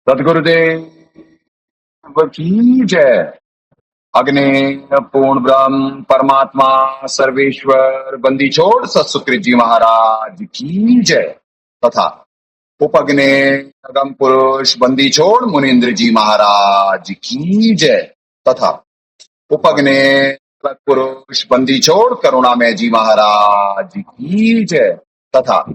सदगुरुदेव की जय। अग्नि पूर्ण ब्रह्म परमात्मा सर्वेश्वर बंदी छोड़ सत्सुकृत जी महाराज की जय तथा उपग्ने अगम पुरुष बंदी छोड़ मुनीन्द्र जी महाराज की जय तथा उपग्ने पुरुष बंदी छोड़ करुणामय जी महाराज की जय तथा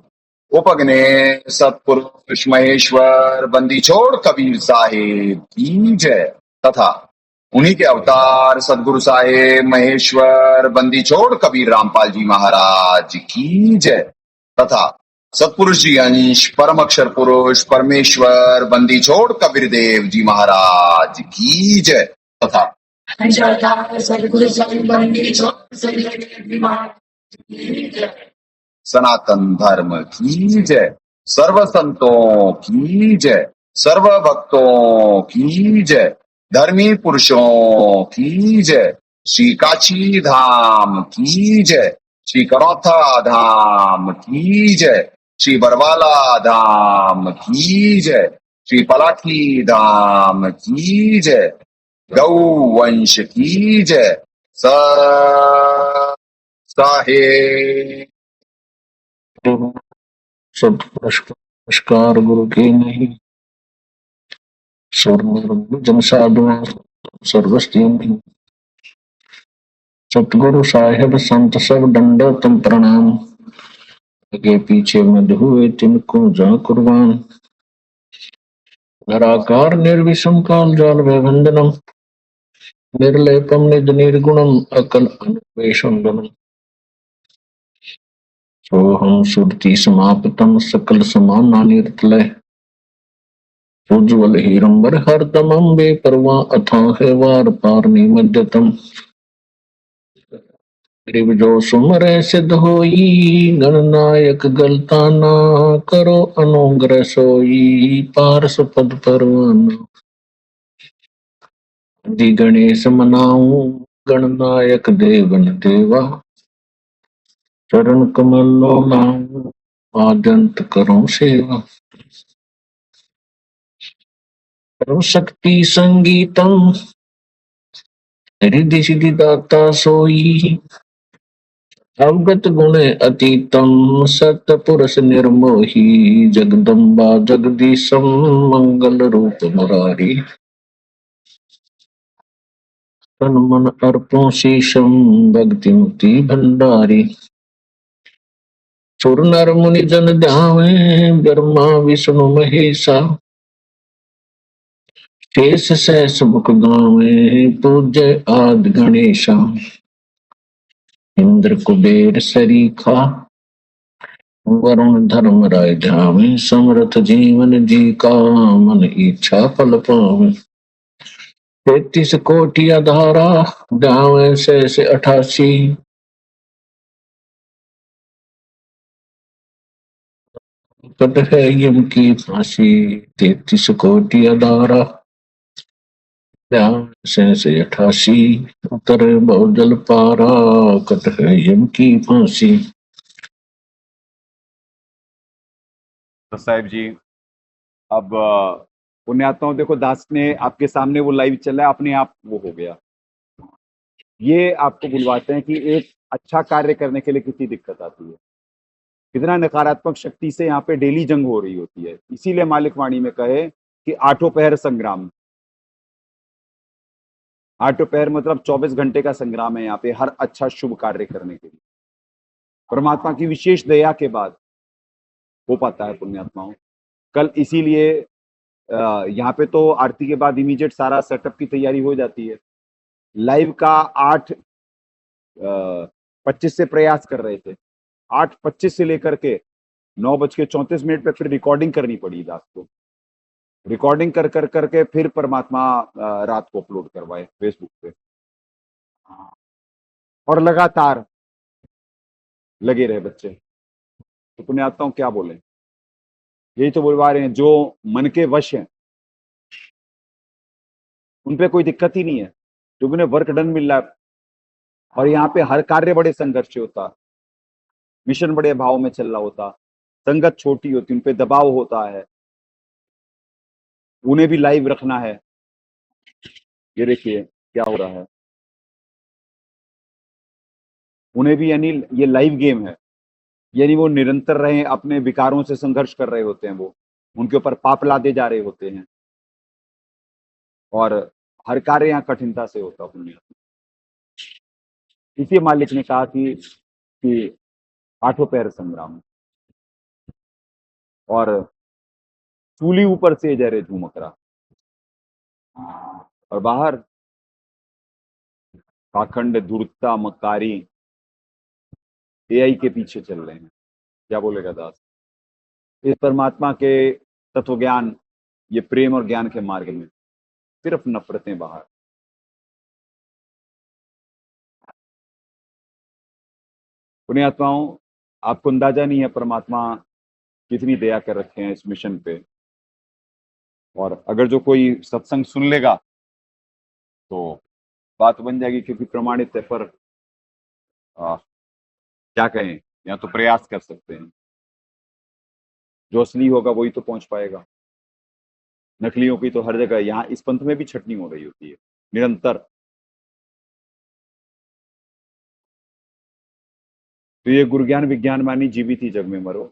उपग्ने सतपुरुष महेश्वर बंदी छोड़ कबीर साहेब की जय तथा उन्हीं के अवतार सदगुरु साहेब महेश्वर बंदी छोड़ कबीर रामपाल जी महाराज की जय तथा सतपुरुष जी अंश परम अक्षर पुरुष परमेश्वर बंदी छोड़ कबीर देव जी महाराज की जय तथा सदगुरु साहिब बंदी छोड़ जी महाराज की जय। सनातन धर्म की जय। सर्व संतों की जय। सर्व भक्तों की जय। धर्मी पुरुषों की जय। श्री काशी धाम की जय। श्री करौथा धाम की जय। श्री बरवाला धाम की जय। श्री पलाठी धाम की जय। गौ वंश की जय। साहेब सब पुरस्कार गुरु के नहीं जन साधु सर्वस्ती सतगुरु साहेब संत सब दंडो तुम प्रणाम। आगे पीछे मध हुए तिनको जा कुर्बान। निराकार निर्विषम काल जाल वंदनम निर्लेपम निज निर्गुणम अकल अन्वेषणम। सोहम सुरति समाप्तम सकल समान निर्तलय उज्ज्वल हीरंबर हरदमं बेपरवा अथाह वार पार निमज्जतम। ग्रीव जो सुमरे सिद्ध होई गणनायक गलताना करो अनुग्रह सोई पार सुपद परवाना। जी गणेश मनाऊं गणनायक देवन देवा चरण कमल लो लाऊं आद्यंत करो सेवा। करो शक्ति संगीतम रिद्धि सिद्धि दाता सोई अवगत गुण अतीतम सत पुरुष निर्मोही जगदम्बा जगदीशम मंगल रूप मुरारी। तन मन अर्पो शीशम भक्ति मुक्ति भंडारी। सुर नर मुनि जन ध्यावे ब्रह्मा विष्णु महेशा शेष सहस मुख गावे पूज्य आदि गणेशा। इंद्र कुबेर सरीखा वरुण धर्म राय ध्यावे समर्थ जीवन जी का मन इच्छा फल पावे। 33 कोटि आधारा ध्यावे शेष 88 कट है यम की फांसी। 33 कोटि आधारा ध्यावे शेष 88 उतरे बहुजल पारा कट है यम की फांसी। तो साहिब जी अब पुण्यात्माओं देखो दास ने आपके सामने वो लाइव चला है अपने आप वो हो गया। ये आपको बुलवाते हैं कि एक अच्छा कार्य करने के लिए कितनी दिक्कत आती है, कितना नकारात्मक शक्ति से यहाँ पे डेली जंग हो रही होती है। इसीलिए मालिक वाणी में कहे कि आठों पहर संग्राम। आठों पहर मतलब 24 घंटे का संग्राम है यहाँ पे हर अच्छा शुभ कार्य करने के लिए। परमात्मा की विशेष दया के बाद हो पाता है पुण्यात्माओं। कल इसीलिए यहाँ पे तो आरती के बाद इमीडिएट सारा सेटअप की तैयारी हो जाती है। लाइव का 8:25 से प्रयास कर रहे थे, 8:25 से लेकर के 9:34 पे फिर रिकॉर्डिंग करनी पड़ी दास को। रिकॉर्डिंग कर कर करके फिर परमात्मा रात को अपलोड करवाए फेसबुक पे और लगातार लगे रहे बच्चे। तो पुण्यात्माओं क्या बोले, यही तो बुलवा रहे हैं। जो मन के वश हैं उन पे कोई दिक्कत ही नहीं है क्योंकि उन्हें वर्क डन मिल रहा है और यहाँ पे हर कार्य बड़े संघर्ष से होता, मिशन बड़े भाव में चल रहा होता, संगत छोटी होती, उन पे दबाव होता है। उन्हें भी लाइव रखना है। ये देखिए क्या हो रहा है, उन्हें भी, यानी ये लाइव गेम है, यानी वो निरंतर रहे अपने विकारों से संघर्ष कर रहे होते हैं, वो उनके ऊपर पाप लादे जा रहे होते हैं, और हर कार्य यहाँ कठिनता से होता पुण्य। इसी मालिक ने कहा कि आठों पैर संग्राम, और चूली ऊपर से जरे झुमक रहा, और बाहर पाखंड धूर्तता मक्कारी एआई के पीछे चल रहे हैं। क्या बोलेगा दास? इस परमात्मा के तत्व ज्ञान, ये प्रेम और ज्ञान के मार्ग में सिर्फ नफरतें बाहर। पुण्यात्माओं, आपको अंदाजा नहीं है परमात्मा कितनी दया कर रखे हैं इस मिशन पे, और अगर जो कोई सत्संग सुन लेगा तो बात बन जाएगी, क्योंकि प्रमाणित है, पर क्या कहें, या तो प्रयास कर सकते हैं। जो असली होगा वही तो पहुंच पाएगा, नकलियों की तो हर जगह, यहाँ इस पंथ में भी छटनी हो रही होती है निरंतर। तो ये गुरु ज्ञान विज्ञान मानी जीवित ही जग में मरो,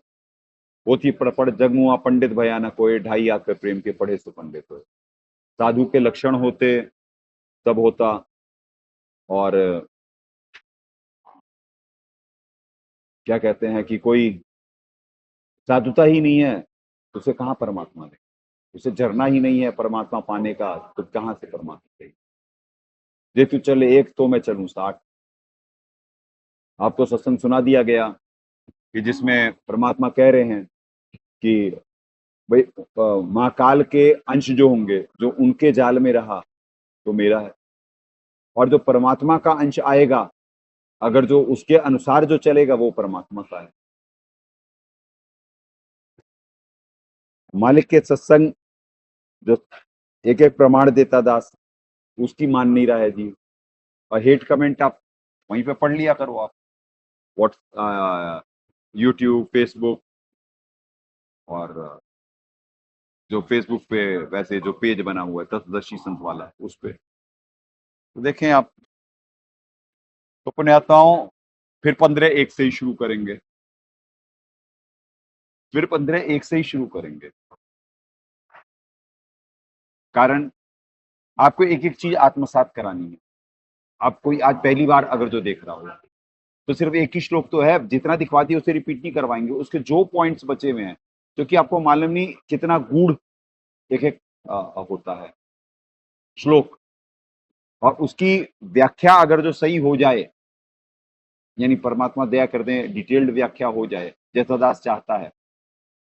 होती पड़ जग मुआ पंडित भयाना कोई, ढाई आंख पे प्रेम के पढ़े सो पंडित हो। साधु के लक्षण होते तब होता, और क्या कहते हैं कि कोई साधुता ही नहीं है तो उसे कहाँ परमात्मा दे, उसे झरना ही नहीं है परमात्मा पाने का, तो कहाँ से परमात्मा दे? जे तू चले एक तो मैं चलूं 60। आपको सत्संग सुना दिया गया कि जिसमें परमात्मा कह रहे हैं कि भाई महाकाल के अंश जो होंगे, जो उनके जाल में रहा तो मेरा है, और जो परमात्मा का अंश आएगा अगर जो उसके अनुसार जो चलेगा वो परमात्मा का है। मालिक के सत्संग जो एक एक प्रमाण देता दास, उसकी मान नहीं रहा है जी। और हेट कमेंट आप वहीं पे पढ़ लिया करो, आप व्हाट्स यूट्यूब फेसबुक, और जो फेसबुक पे वैसे जो पेज बना हुआ है तत्वदर्शी संत वाला, उस पे तो देखें आप। तो पुण्यात्माओं, फिर 15-1 से ही शुरू करेंगे, फिर 15-1 से ही शुरू करेंगे। कारण आपको एक एक चीज आत्मसात करानी है। आप कोई आज पहली बार अगर जो देख रहा हो तो सिर्फ एक ही श्लोक तो है, जितना दिखवा दिया उसे रिपीट नहीं करवाएंगे, उसके जो पॉइंट्स बचे हुए हैं, क्योंकि आपको मालूम नहीं कितना गूढ़ एक एक होता है श्लोक, और उसकी व्याख्या अगर जो सही हो जाए, यानी परमात्मा दया कर दें डिटेल्ड व्याख्या हो जाए जैसा दास चाहता है।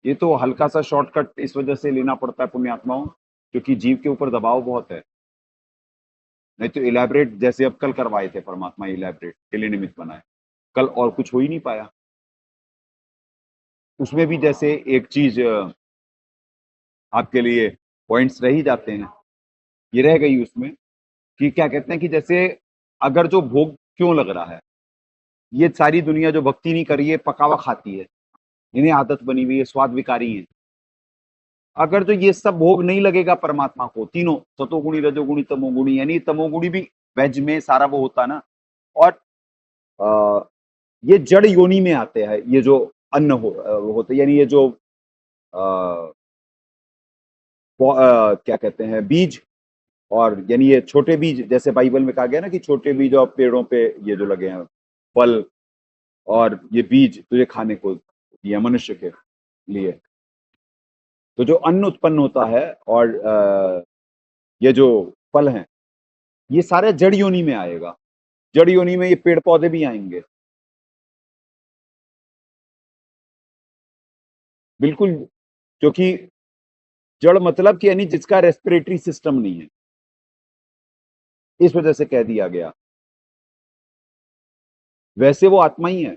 ये तो हल्का सा शॉर्टकट इस वजह से लेना पड़ता है पुण्यात्माओं, क्योंकि जीव के ऊपर दबाव बहुत है। नहीं तो इलेबरेट जैसे अब कल करवाए थे परमात्मा, इलेबरेट के लिए निमित्त बनाए, कल और कुछ हो ही नहीं पाया। उसमें भी जैसे एक चीज आपके लिए पॉइंट्स रह ही जाते हैं, ये रह गई उसमें कि क्या कहते हैं कि जैसे अगर जो भोग क्यों लग रहा है, ये सारी दुनिया जो भक्ति नहीं करी है पकावा खाती है, इन्हें आदत बनी हुई है, स्वाद विकारी है। अगर जो ये सब भोग नहीं लगेगा परमात्मा को, तीनों सतोगुणी रजोगुणी तमोगुणी, यानी तमोगुणी भी वेज में सारा वो होता ना, और ये जड़ योनि में आते हैं, ये जो अन्न होते, यानी ये जो क्या कहते हैं बीज, और यानी ये छोटे बीज, जैसे बाइबल में कहा गया ना कि छोटे बीज और पेड़ों पे ये जो लगे हैं फल, और ये बीज तुझे खाने को दिया मनुष्य के लिए। तो जो अन्न उत्पन्न होता है और ये जो फल हैं, ये सारे जड़ योनि में आएगा। जड़ योनि में ये पेड़ पौधे भी आएंगे, बिल्कुल, क्योंकि जड़ मतलब कि यानी जिसका रेस्पिरेटरी सिस्टम नहीं है, इस वजह से कह दिया गया। वैसे वो आत्मा ही है,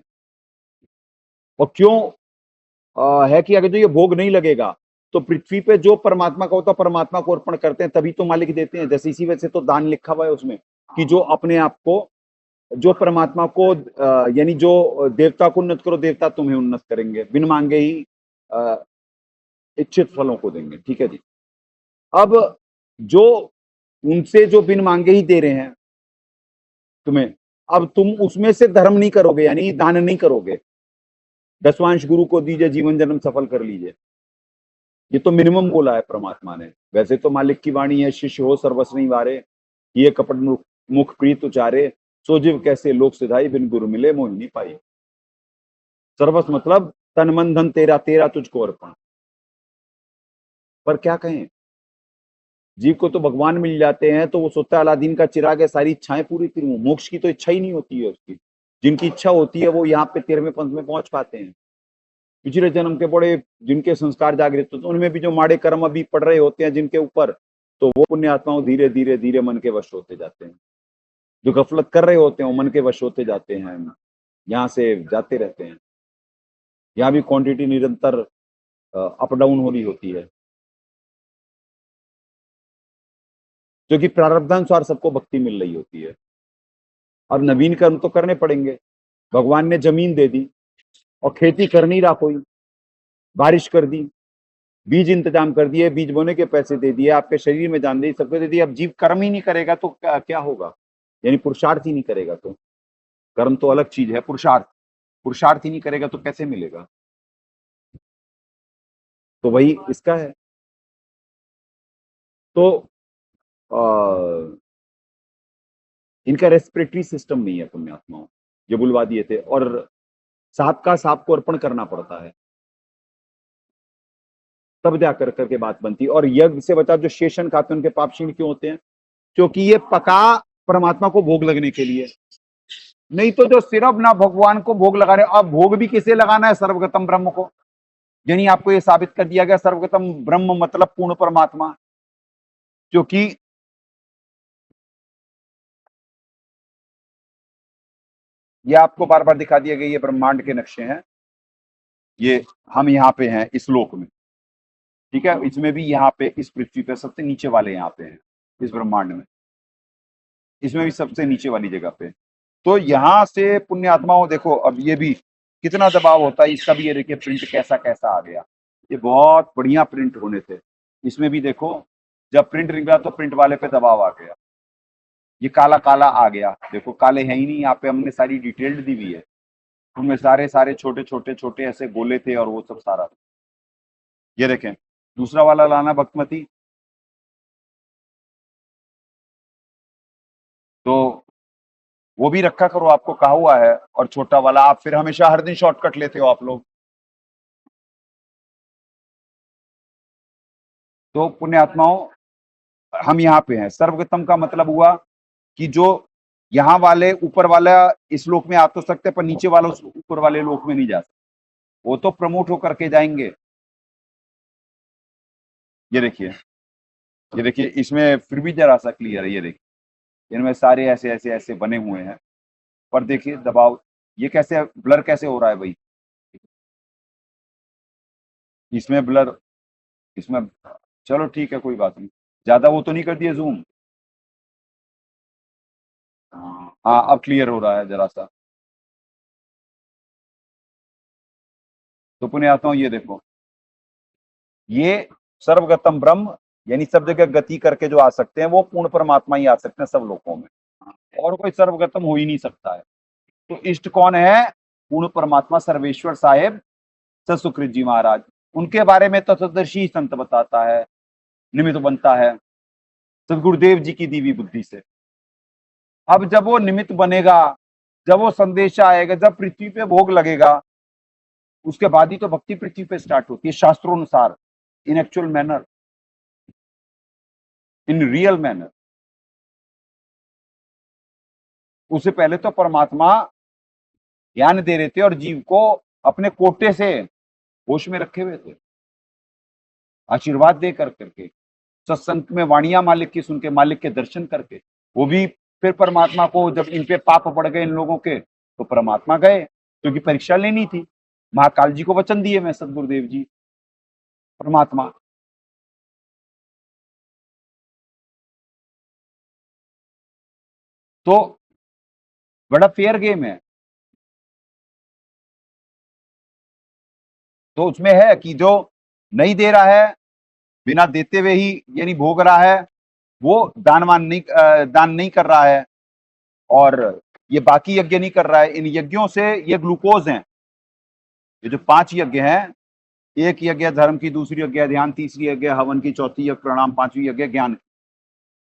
और क्यों है कि अगर जो ये भोग नहीं लगेगा तो पृथ्वी पे जो परमात्मा का होता परमात्मा को अर्पण करते हैं, तभी तो मालिक देते हैं। जैसे इसी वजह से तो दान लिखा हुआ है उसमें कि जो अपने आप को, जो परमात्मा को यानी जो देवता को उन्नत करो देवता तुम्हें उन्नत करेंगे, बिन मांगे ही इच्छित फलों को देंगे। ठीक है जी। अब जो उनसे जो बिन मांगे ही दे रहे हैं तुम्हें, अब तुम उसमें से धर्म नहीं करोगे, यानी दान नहीं करोगे, दसवांश गुरु को दीजिए, जीवन जन्म सफल कर लीजिए, ये तो मिनिमम बोला है परमात्मा ने। वैसे तो मालिक की वाणी है, शिष्य हो सर्वस्व नहीं वारे, ये कपट मुख प्रीत उचारे, सो जीव कैसे लोक सिधाई, बिन गुरु मिले मोह नहीं पाई। सर्वस्व मतलब तन मन धन तेरा, तेरा तुझको अर्पण। पर क्या कहें, जीव को तो भगवान मिल जाते हैं तो वो सोचता है अलादीन का चिराग है, सारी इच्छाएं पूरी करूं। मोक्ष की तो इच्छा ही नहीं होती है उसकी। जिनकी इच्छा होती है वो यहाँ पे 13वें पंथ में पहुंच पाते हैं। पिछले जन्म के बड़े जिनके संस्कार जागृत होते हैं, उनमें भी जो माड़े कर्म अभी पड़ रहे होते हैं जिनके ऊपर, तो वो पुण्य आत्माओं धीरे धीरे धीरे मन के वश होते जाते हैं। जो गफलत कर रहे होते हैं वो मन के वश होते जाते हैं, यहाँ से जाते रहते हैं। यहाँ भी क्वांटिटी निरंतर अप डाउन हो रही होती है, जो कि प्रारब्धानुसार सबको भक्ति मिल रही होती है। अब नवीन कर्म तो करने पड़ेंगे। भगवान ने जमीन दे दी और खेती कर नहीं रहा कोई, बारिश कर दी, बीज इंतजाम कर दिए, बीज बोने के पैसे दे दिए, आपके शरीर में जान दी, सबको दे दिया। अब जीव कर्म ही नहीं करेगा तो क्या होगा, यानी पुरुषार्थ ही नहीं करेगा तो। कर्म तो अलग चीज है, पुरुषार्थ ही नहीं करेगा तो कैसे मिलेगा। तो वही इसका है। तो इनका रेस्पिरेटरी सिस्टम नहीं है पुण्यात्माओं, ये बुलवा दिए थे, और सांप का सांप को अर्पण करना पड़ता है, तब जाकर करके बात बनती है। और यज्ञ से बचा जो शेषन खाते हैं उनके पाप क्षीण क्यों होते हैं, क्योंकि ये पका परमात्मा को भोग लगने के लिए। नहीं तो जो सिर्फ ना भगवान को भोग लगा रहे, अब भोग भी किसे लगाना है, सर्वगतम ब्रह्म को। यानी आपको ये साबित कर दिया गया सर्वगतम ब्रह्म मतलब पूर्ण परमात्मा, क्योंकि ये आपको बार बार दिखा दिया गया, ये ब्रह्मांड के नक्शे हैं, ये हम यहाँ पे हैं इस लोक में, ठीक है। इसमें भी यहाँ पे इस पृथ्वी पे सबसे नीचे वाले यहाँ पे हैं, इस ब्रह्मांड में, इसमें भी सबसे नीचे वाली जगह पे। तो यहाँ से पुण्य आत्माओं देखो, अब ये भी कितना दबाव होता है, इसका भी ये देखिए प्रिंट कैसा कैसा आ गया। ये बहुत बढ़िया प्रिंट होने थे, इसमें भी देखो जब प्रिंट निकला तो प्रिंट वाले पे दबाव आ गया, ये काला काला आ गया। देखो काले है ही नहीं, यहाँ पे हमने सारी डिटेल्ड दी हुई है, उनमें सारे सारे छोटे छोटे छोटे ऐसे गोले थे और वो सब सारा। ये देखें दूसरा वाला लाना भक्तमती, तो वो भी रखा करो, आपको कहा हुआ है। और छोटा वाला आप फिर हमेशा हर दिन शॉर्टकट लेते हो आप लोग। तो पुण्य आत्माओं हम यहाँ पे हैं, सर्वगतम का मतलब हुआ कि जो यहाँ वाले ऊपर वाला इस लोक में आ तो सकते, पर नीचे वाला उस ऊपर वाले लोक में नहीं जा सकते, वो तो प्रमोट होकर के जाएंगे। ये देखिए इसमें फिर भी जरा सा क्लियर है, ये देखिए इनमें सारे ऐसे ऐसे ऐसे बने हुए हैं। पर देखिए दबाव ये कैसे ब्लर कैसे हो रहा है भाई, इसमें ब्लर, इसमें चलो ठीक है कोई बात नहीं, ज्यादा वो तो नहीं कर दिया जूम। हाँ अब क्लियर हो रहा है जरा सा। तो पुण्य आता हूँ, ये देखो ये सर्वगतम ब्रह्म, यानी सब जगह गति करके जो आ सकते हैं वो पूर्ण परमात्मा ही आ सकते हैं सब लोगों में, और कोई सर्वगतम हो ही नहीं सकता है। तो इष्ट कौन है, पूर्ण परमात्मा सर्वेश्वर साहेब सतसुकृत जी महाराज। उनके बारे में तत्वदर्शी संत बताता है, निमित्त बनता है सदगुरुदेव जी की दी हुई बुद्धि से। अब जब वो निमित्त बनेगा, जब वो संदेश आएगा, जब पृथ्वी पे भोग लगेगा, उसके बाद ही तो भक्ति पृथ्वी पे स्टार्ट होती है शास्त्रों अनुसार, इन actual manner, in real manner. उससे पहले तो परमात्मा ज्ञान दे रहे थे और जीव को अपने कोटे से होश में रखे हुए थे, आशीर्वाद दे कर करके, सत्संग में वाणियां मालिक की सुन के, मालिक के दर्शन करके। वो भी फिर परमात्मा को, जब इन पे पाप पड़ गए इन लोगों के, तो परमात्मा गए क्योंकि परीक्षा लेनी थी। महाकाल जी को वचन दिए मैं सदगुरुदेव जी परमात्मा। तो बड़ा फेयर गेम है। तो उसमें है कि जो नहीं दे रहा है बिना देते हुए ही यानी भोग रहा है, वो दान नहीं कर रहा है, और ये बाकी यज्ञ नहीं कर रहा है। इन यज्ञों से ये ग्लूकोज हैं। ये जो 5 यज्ञ हैं, एक यज्ञ धर्म की, दूसरी यज्ञ ध्यान, तीसरी यज्ञ हवन की, चौथी यज्ञ प्रणाम, पांचवी यज्ञ ज्ञान।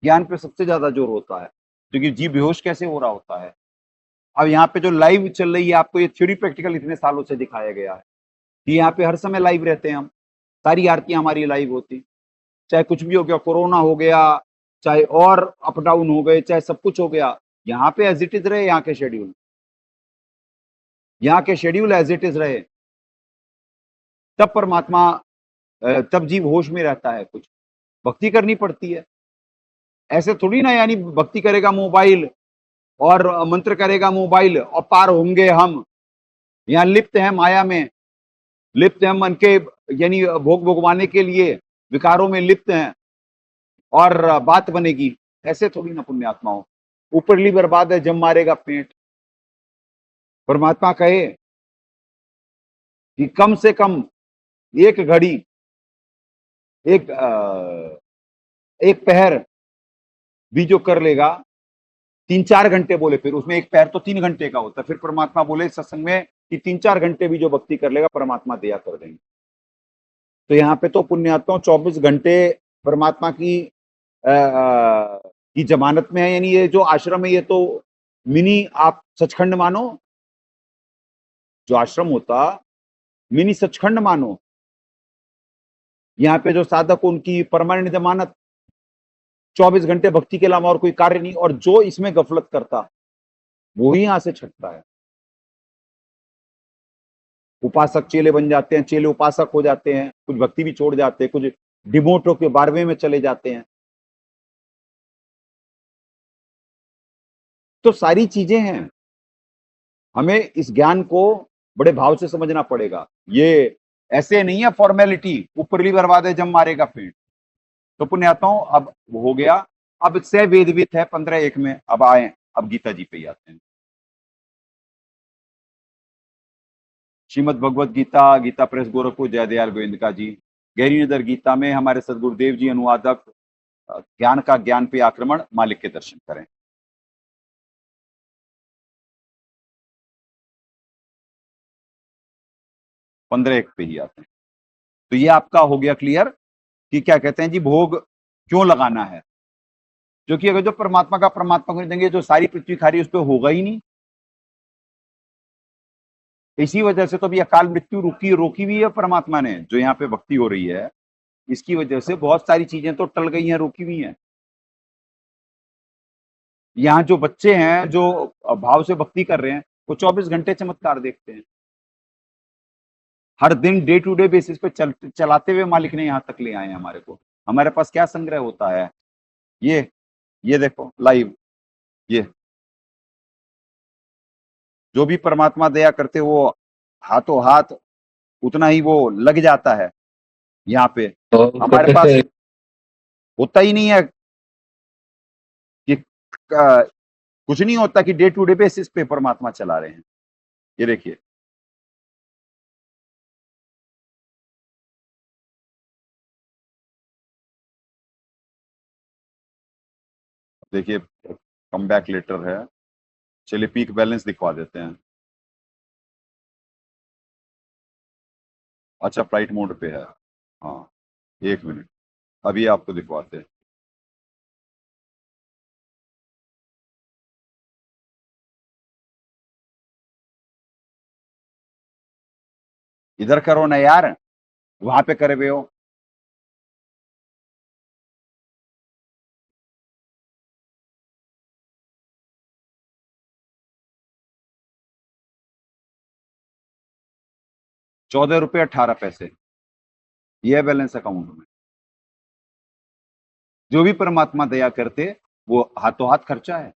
ज्ञान पे सबसे ज्यादा जोर होता है, क्योंकि जीव बेहोश कैसे हो रहा होता है। अब यहाँ पे जो लाइव चल रही है, आपको ये थ्योरी प्रैक्टिकल इतने सालों से दिखाया गया है कि यहाँ पे हर समय लाइव रहते हैं हम, सारी आरतियां हमारी लाइव होती, चाहे कुछ भी हो गया, कोरोना हो गया, चाहे और अप डाउन हो गए, चाहे सब कुछ हो गया, यहाँ पे एज इट इज रहे। यहाँ के शेड्यूल एज इट इज रहे, तब परमात्मा, तब जीव होश में रहता है। कुछ भक्ति करनी पड़ती है, ऐसे थोड़ी ना यानी भक्ति करेगा मोबाइल और मंत्र करेगा मोबाइल और पार होंगे हम। यहाँ लिप्त है माया में, लिप्त है मन के यानी भोग भोगवाने के लिए, विकारों में लिप्त हैं और बात बनेगी। ऐसे थोड़ी ना पुण्यात्मा हो। ऊपरली बर्बाद है जब मारेगा पेट। परमात्मा कहे कि कम से कम एक घड़ी, एक पहर भी जो कर लेगा, 3-4 घंटे बोले, फिर उसमें एक पैर तो 3 घंटे का होता है। फिर परमात्मा बोले सत्संग में कि 3-4 घंटे भी जो भक्ति कर लेगा, परमात्मा दया कर देंगे। तो यहाँ पे तो पुण्यात्मा 24 घंटे परमात्मा की जमानत में है। यानी ये जो आश्रम है, ये तो मिनी आप सचखंड मानो, जो आश्रम होता मिनी सचखंड मानो। यहाँ पे जो साधक, उनकी परमानेंट जमानत 24 घंटे भक्ति के अलावा और कोई कार्य नहीं। और जो इसमें गफलत करता, वो ही यहां से छटता है। उपासक चेले बन जाते हैं, चेले उपासक हो जाते हैं, कुछ भक्ति भी छोड़ जाते हैं, कुछ डिमोट होकर 12वें में चले जाते हैं। तो सारी चीजें हैं, हमें इस ज्ञान को बड़े भाव से समझना पड़ेगा। ये ऐसे नहीं है फॉर्मेलिटी, ऊपरली बर्बाद है जब मारेगा पेट। तो पुण्यात्माओं, अब हो गया, अब से वेदवित है 15:1 में। अब आए, अब गीता जी पे ही आते हैं। श्रीमद भगवत गीता, गीता प्रेस गोरखपुर, जयदयाल गोविंद जी। गहरी नजर गीता में हमारे सदगुरुदेव जी अनुवादक ज्ञान का ज्ञान पे आक्रमण, मालिक के दर्शन करें। पंद्रह एक पे ही आते हैं। तो ये आपका हो गया क्लियर कि क्या कहते हैं जी, भोग क्यों लगाना है। क्योंकि अगर जो परमात्मा का परमात्मा को देंगे, जो सारी पृथ्वी खारी उस पर होगा ही नहीं। इसी वजह से तो अभी अकाल मृत्यु रोकी हुई है परमात्मा ने, जो यहाँ पे भक्ति हो रही है। इसकी वजह से बहुत सारी चीजें तो टल गई हैं, रोकी हुई हैं। यहाँ जो बच्चे हैं, जो भाव से भक्ति कर रहे हैं, वो 24 घंटे चमत्कार देखते हैं। हर दिन डे टू डे बेसिस पे चलाते हुए मालिक ने यहाँ तक ले आए हैं हमारे को। हमारे पास क्या संग्रह होता है, ये देखो लाइव। ये जो भी परमात्मा दया करते, वो हाथों हाथ उतना ही वो लग जाता है। यहाँ पे तो हमारे पास होता ही नहीं है कि कुछ नहीं होता कि डे टू डे बेसिस पे परमात्मा चला रहे हैं। ये देखिए, देखिए कम बैक लेटर है। चलिए पीक बैलेंस दिखवा देते हैं। अच्छा, फ्लाइट मोड पे है। हाँ, 1 मिनट, अभी आपको दिखवाते हैं। इधर करो ना यार, वहां पे करे हुए हो। ₹14.18 ये है बैलेंस अकाउंट में। जो भी परमात्मा दया करते, वो हाथों हाथ खर्चा है।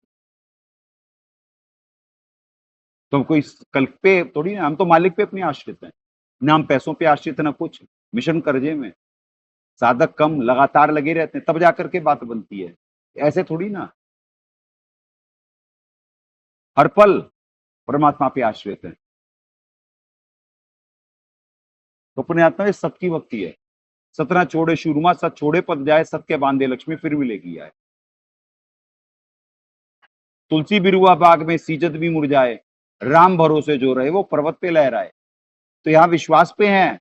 तो कोई कल पे थोड़ी ना, हम तो मालिक पे अपने आश्रित हैं ना, हम पैसों पे आश्रित ना कुछ मिशन कर्जे में। साधक कम लगातार लगे रहते हैं, तब जाकर के बात बनती है। ऐसे थोड़ी ना, हर पल परमात्मा पे आश्रित है। तो पुण्यात्मा सबकी भक्ति है, सतना छोड़े शुरुमा, सत छोड़े पद जाए, सत के बांधे लक्ष्मी फिर मिलेगी आए। तुलसी बिरुआ बाग में सीजत भी मुरझाए, राम भरोसे जो रहे वो पर्वत पे लहराए। तो यहां विश्वास पे हैं।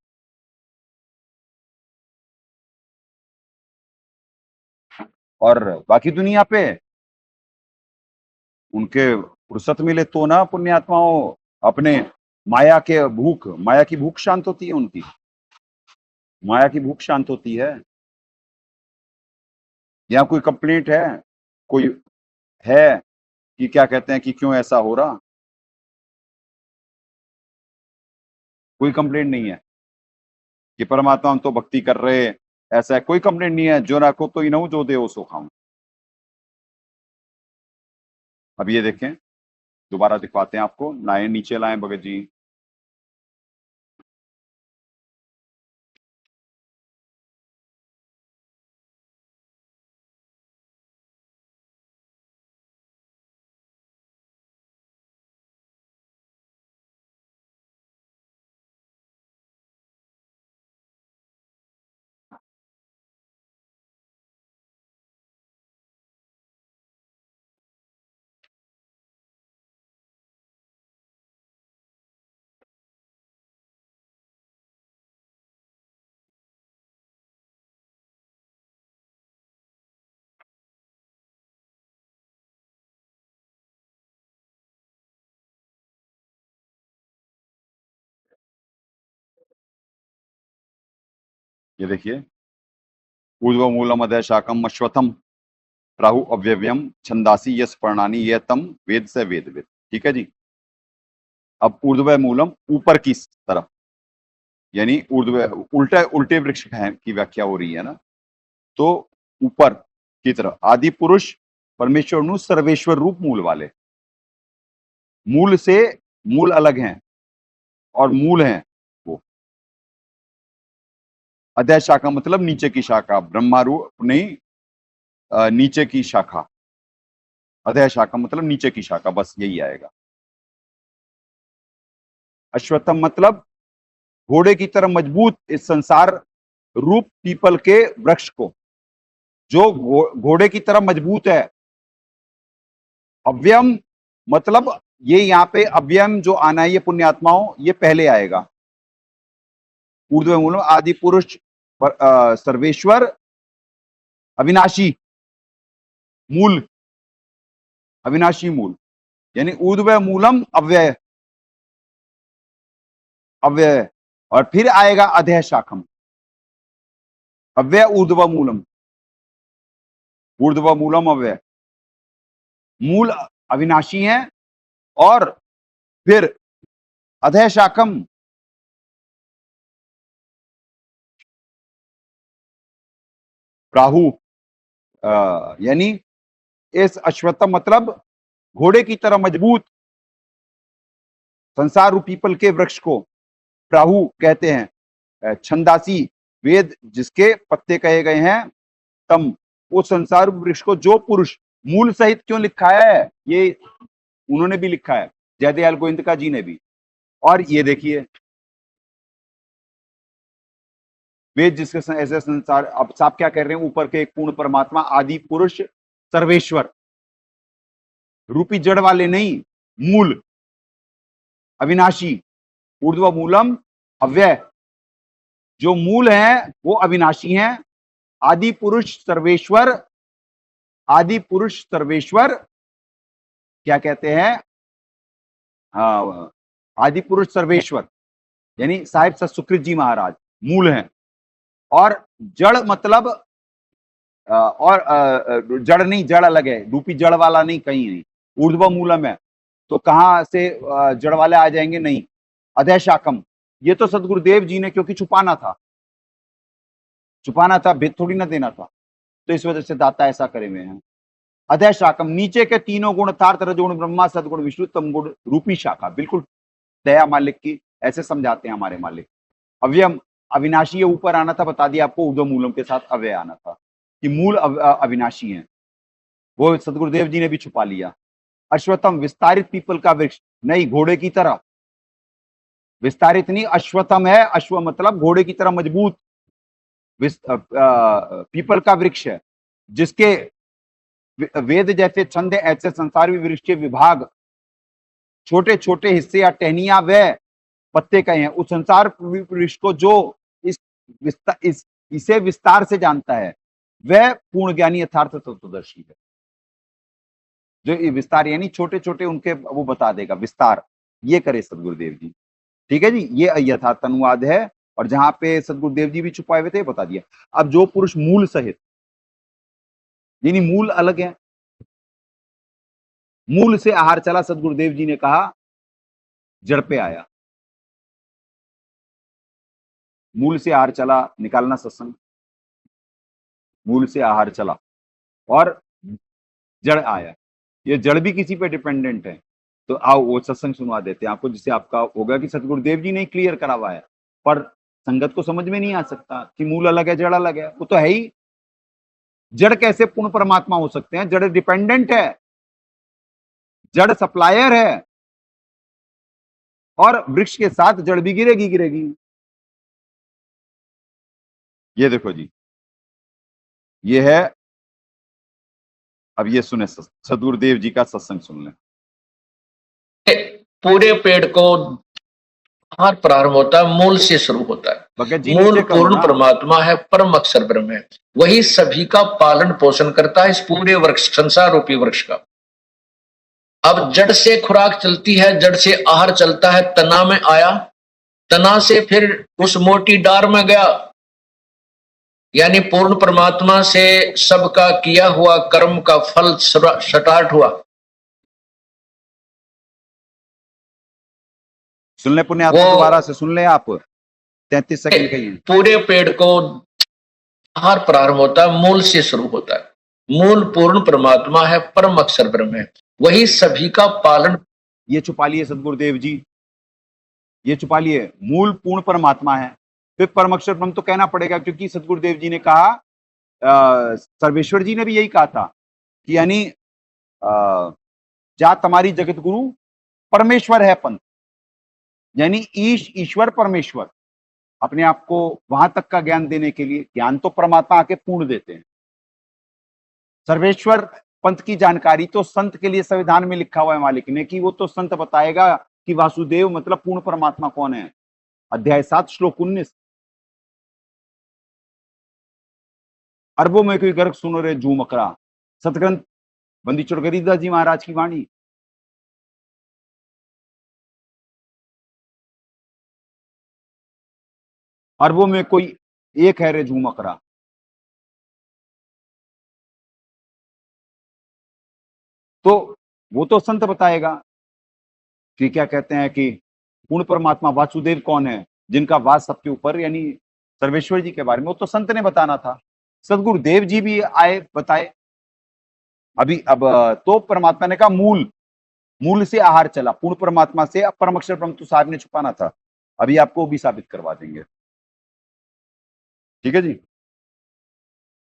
और बाकी दुनिया पे उनके फुर्सत मिले तो ना पुण्यात्माओं अपने माया की भूख शांत होती है उनकी, माया की भूख शांत होती है। यहाँ कोई कंप्लेंट है, कोई है कि क्या कहते हैं कि क्यों ऐसा हो रहा? कोई कंप्लेंट नहीं है कि परमात्मा हम तो भक्ति कर रहे, ऐसा है, कोई कंप्लेंट नहीं है। जो राखो तो इनहू जो दे सो खाऊं। अब ये देखें, दोबारा दिखवाते हैं आपको, लाएं नीचे लाएं भगत जी। ये देखिए, ऊर्ध्व मूलम अधः शाकम अश्वत्थम राहु अव्यव्यम छंदासी यस पर्णानी ये तम वेद से वेद। ठीक है जी। अब ऊर्ध्व मूलम ऊपर की तरफ, यानी ऊर्ध्व उल्टे उल्टे वृक्ष की व्याख्या हो रही है ना, तो ऊपर की तरफ आदि पुरुष परमेश्वर नु सर्वेश्वर रूप मूल वाले। मूल से मूल अलग हैं और मूल हैं वो। अधः शाखा मतलब नीचे की शाखा, ब्रह्मा रूप नहीं, नीचे की शाखा। अधः शाखा मतलब नीचे की शाखा, बस यही आएगा। अश्वत्थम मतलब घोड़े की तरह मजबूत इस संसार रूप पीपल के वृक्ष को, जो घोड़े की तरह मजबूत है। अव्यम मतलब ये यहाँ पे अव्यम जो आना है ये पुण्यात्माओं, ये पहले आएगा। ऊर्ध्व मूलम आदि पुरुष सर्वेश्वर अविनाशी मूल, अविनाशी मूल, यानी ऊर्ध्व मूलम अव्यय, अव्यय। और फिर आएगा अधः शाखम, अव्यय ऊर्ध्व मूलम, ऊर्ध्व मूलम अव्यय। मूल अविनाशी है और फिर अधः शाखम राहु, यानी इस अश्वत्थम मतलब घोड़े की तरह मजबूत संसार रूपी पीपल के वृक्ष को प्राहु कहते हैं। छंदासी वेद जिसके पत्ते कहे गए हैं, तम वो संसार वृक्ष को जो पुरुष मूल सहित क्यों लिखा है, ये उन्होंने भी लिखा है, जयदयाल गोविंदका जी ने भी। और ये देखिए वेद जिसके ऐसे संसार, अब साहब क्या कह रहे हैं, ऊपर के एक पूर्ण परमात्मा आदि पुरुष सर्वेश्वर रूपी जड़ वाले नहीं, मूल अविनाशी, ऊर्ध्व मूलम अव्यय। जो मूल है वो अविनाशी हैं। आदि पुरुष सर्वेश्वर, आदि पुरुष सर्वेश्वर क्या कहते हैं, हाँ, आदि पुरुष सर्वेश्वर यानी साहिब सत सुकृत जी महाराज मूल हैं। और जड़ मतलब और जड़ नहीं, जड़ अलग है, रूपी जड़ वाला नहीं, कहीं नहीं, ऊर्ध्व मूलम है। तो कहां से जड़ वाले आ जाएंगे, नहीं। अधः शाकम, ये तो सदगुरुदेव जी ने क्योंकि छुपाना था, भेद थोड़ी ना देना था, तो इस वजह से दाता ऐसा करे हुए हैं। अधः शाकम नीचे के तीनों गुण, अर्थात रजोगुण ब्रह्मा, सदगुण विष्णु, तम गुण रूपी शाखा, बिल्कुल दया मालिक की, ऐसे समझाते हैं हमारे मालिक। अव्यम अविनाशी है, ऊपर आना था, बता दिया आपको, ऊर्ध्व मूलम के साथ अव्यय आना था कि मूल अविनाशी है, वो सदगुरुदेव जी ने भी छुपा लिया। अश्वत्थम विस्तारित पीपल का वृक्ष, नहीं घोड़े की तरह, विस्तारित नहीं, अश्वत्थम है, अश्व मतलब घोड़े की तरह मजबूत, पीपल का वृक्ष है, जिसके वेद जैसे छंद है, ऐसे संसार भी वृक्ष के विभाग, छोटे छोटे हिस्से या टहनियां व पत्ते कहे हैं। उस संसार वृक्ष को जो इसे विस्तार से जानता है, वह पूर्ण ज्ञानी यथार्थ तत्वदर्शी है। जो ये विस्तार यानी छोटे छोटे उनके वो बता देगा, विस्तार ये करे सदगुरुदेव जी। ठीक है जी, ये यथार्थ अनुवाद है, और जहां पे सदगुरुदेव जी भी छुपाए हुए थे बता दिया। अब जो पुरुष मूल सहित, यानी मूल अलग है, मूल से आहार चला, सदगुरुदेव जी ने कहा जड़ पे आया। मूल से आहार चला निकालना सत्संग, मूल से आहार चला और जड़ आया। ये जड़ भी किसी पे डिपेंडेंट है, तो आओ वो सत्संग सुनवा देते हैं आपको, जिससे आपका होगा कि सतगुरुदेव जी ने क्लियर करा हुआ है, पर संगत को समझ में नहीं आ सकता कि मूल अलग है जड़ अलग है। वो तो है ही, जड़ कैसे पूर्ण परमात्मा हो सकते हैं? जड़ डिपेंडेंट है, जड़ सप्लायर है, और वृक्ष के साथ जड़ भी गिरेगी गिरेगी। ये देखो जी, ये है। अब ये सुने, सदगुरुदेव जी का सत्संग सुन लें। पूरे पेड़ को आहार प्रारंभ होता है, मूल से शुरू होता है। भगत जी मूल नीचे करो पूर्ण ना। परमात्मा है, परम अक्षर ब्रह्म है, वही सभी का पालन पोषण करता है, इस पूरे वृक्ष, संसार रूपी वृक्ष का। अब जड़ से खुराक चलती है, जड़ से आहार चलता है, तना में आया, तना से फिर उस मोटी डार में गया, यानी पूर्ण परमात्मा से सबका किया हुआ कर्म का फल स्टार्ट हुआ। सुन ले पुण्यात्मा, दोबारा से सुन ले आप, 33 सेकंड का ही है। पूरे पेड़ को आहार प्रारंभ होता है, मूल से शुरू होता है। मूल पूर्ण परमात्मा है, परम अक्षर ब्रह्म है, वही सभी का पालन। ये छुपा लिए सदगुरुदेव जी, ये छुपा लिए, मूल पूर्ण परमात्मा है। फिर परम अक्षर ब्रह्म तो कहना पड़ेगा, क्योंकि सदगुरुदेव जी ने कहा, सर्वेश्वर जी ने भी यही कहा था कि यानी जा तुम्हारी जगत गुरु परमेश्वर है पंथ, यानी ईश्वर परमेश्वर अपने आप को वहां तक का ज्ञान देने के लिए, ज्ञान तो परमात्मा आके पूर्ण देते हैं। सर्वेश्वर पंथ की जानकारी तो संत के लिए संविधान में लिखा हुआ है मालिक ने, कि वो तो संत बताएगा कि वासुदेव मतलब पूर्ण परमात्मा कौन है। अध्याय 7 श्लोक 19। अरबों में कोई गर्ग सुनो रे जू मकरा, सतग्रंथ बंदी चुड़गरीदास जी महाराज की वाणी। अरबों में कोई एक है रे जू मकरा। तो वो तो संत बताएगा कि क्या कहते हैं कि पूर्ण परमात्मा वासुदेव कौन है, जिनका वास सबके ऊपर, यानी सर्वेश्वर जी के बारे में वो तो संत ने बताना था। सदगुरुदेव जी भी आए बताए। अभी अब तो परमात्मा ने कहा मूल से आहार चला, पूर्ण परमात्मा से परम अक्षर ब्रह्म तो साहब ने छुपाना था। अभी आपको भी साबित करवा देंगे। ठीक है जी।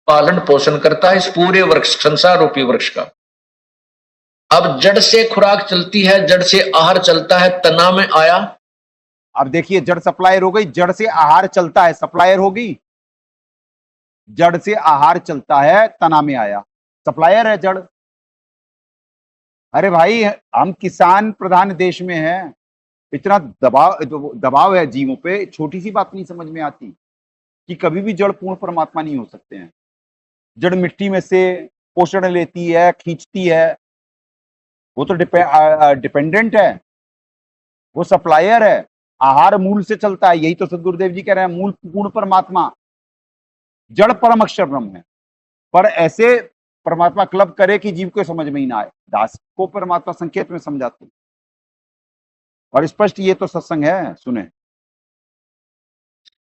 पालन पोषण करता है, इस पूरे वृक्ष, संसार रूपी वृक्ष का। अब जड़ से खुराक चलती है, जड़ से आहार चलता है, तना में आया। अब देखिए, जड़ सप्लायर हो गई, जड़ से आहार चलता है, सप्लायर होगी। जड़ से आहार चलता है, तना में आया, सप्लायर है जड़। अरे भाई, हम किसान प्रधान देश में हैं, इतना दबाव है जीवों पे, छोटी सी बात नहीं समझ में आती कि कभी भी जड़ पूर्ण परमात्मा नहीं हो सकते हैं। जड़ मिट्टी में से पोषण लेती है, खींचती है, वो तो डिपेंडेंट है, वो सप्लायर है। आहार मूल से चलता है, यही तो सदगुरुदेव जी कह रहे हैं, मूल पूर्ण परमात्मा, जड़ परम अक्षर ब्रह्म है। पर ऐसे परमात्मा क्लब करे कि जीव को समझ में ही ना आए। दास को परमात्मा संकेत में समझाते, और स्पष्ट ये तो सत्संग है, सुने।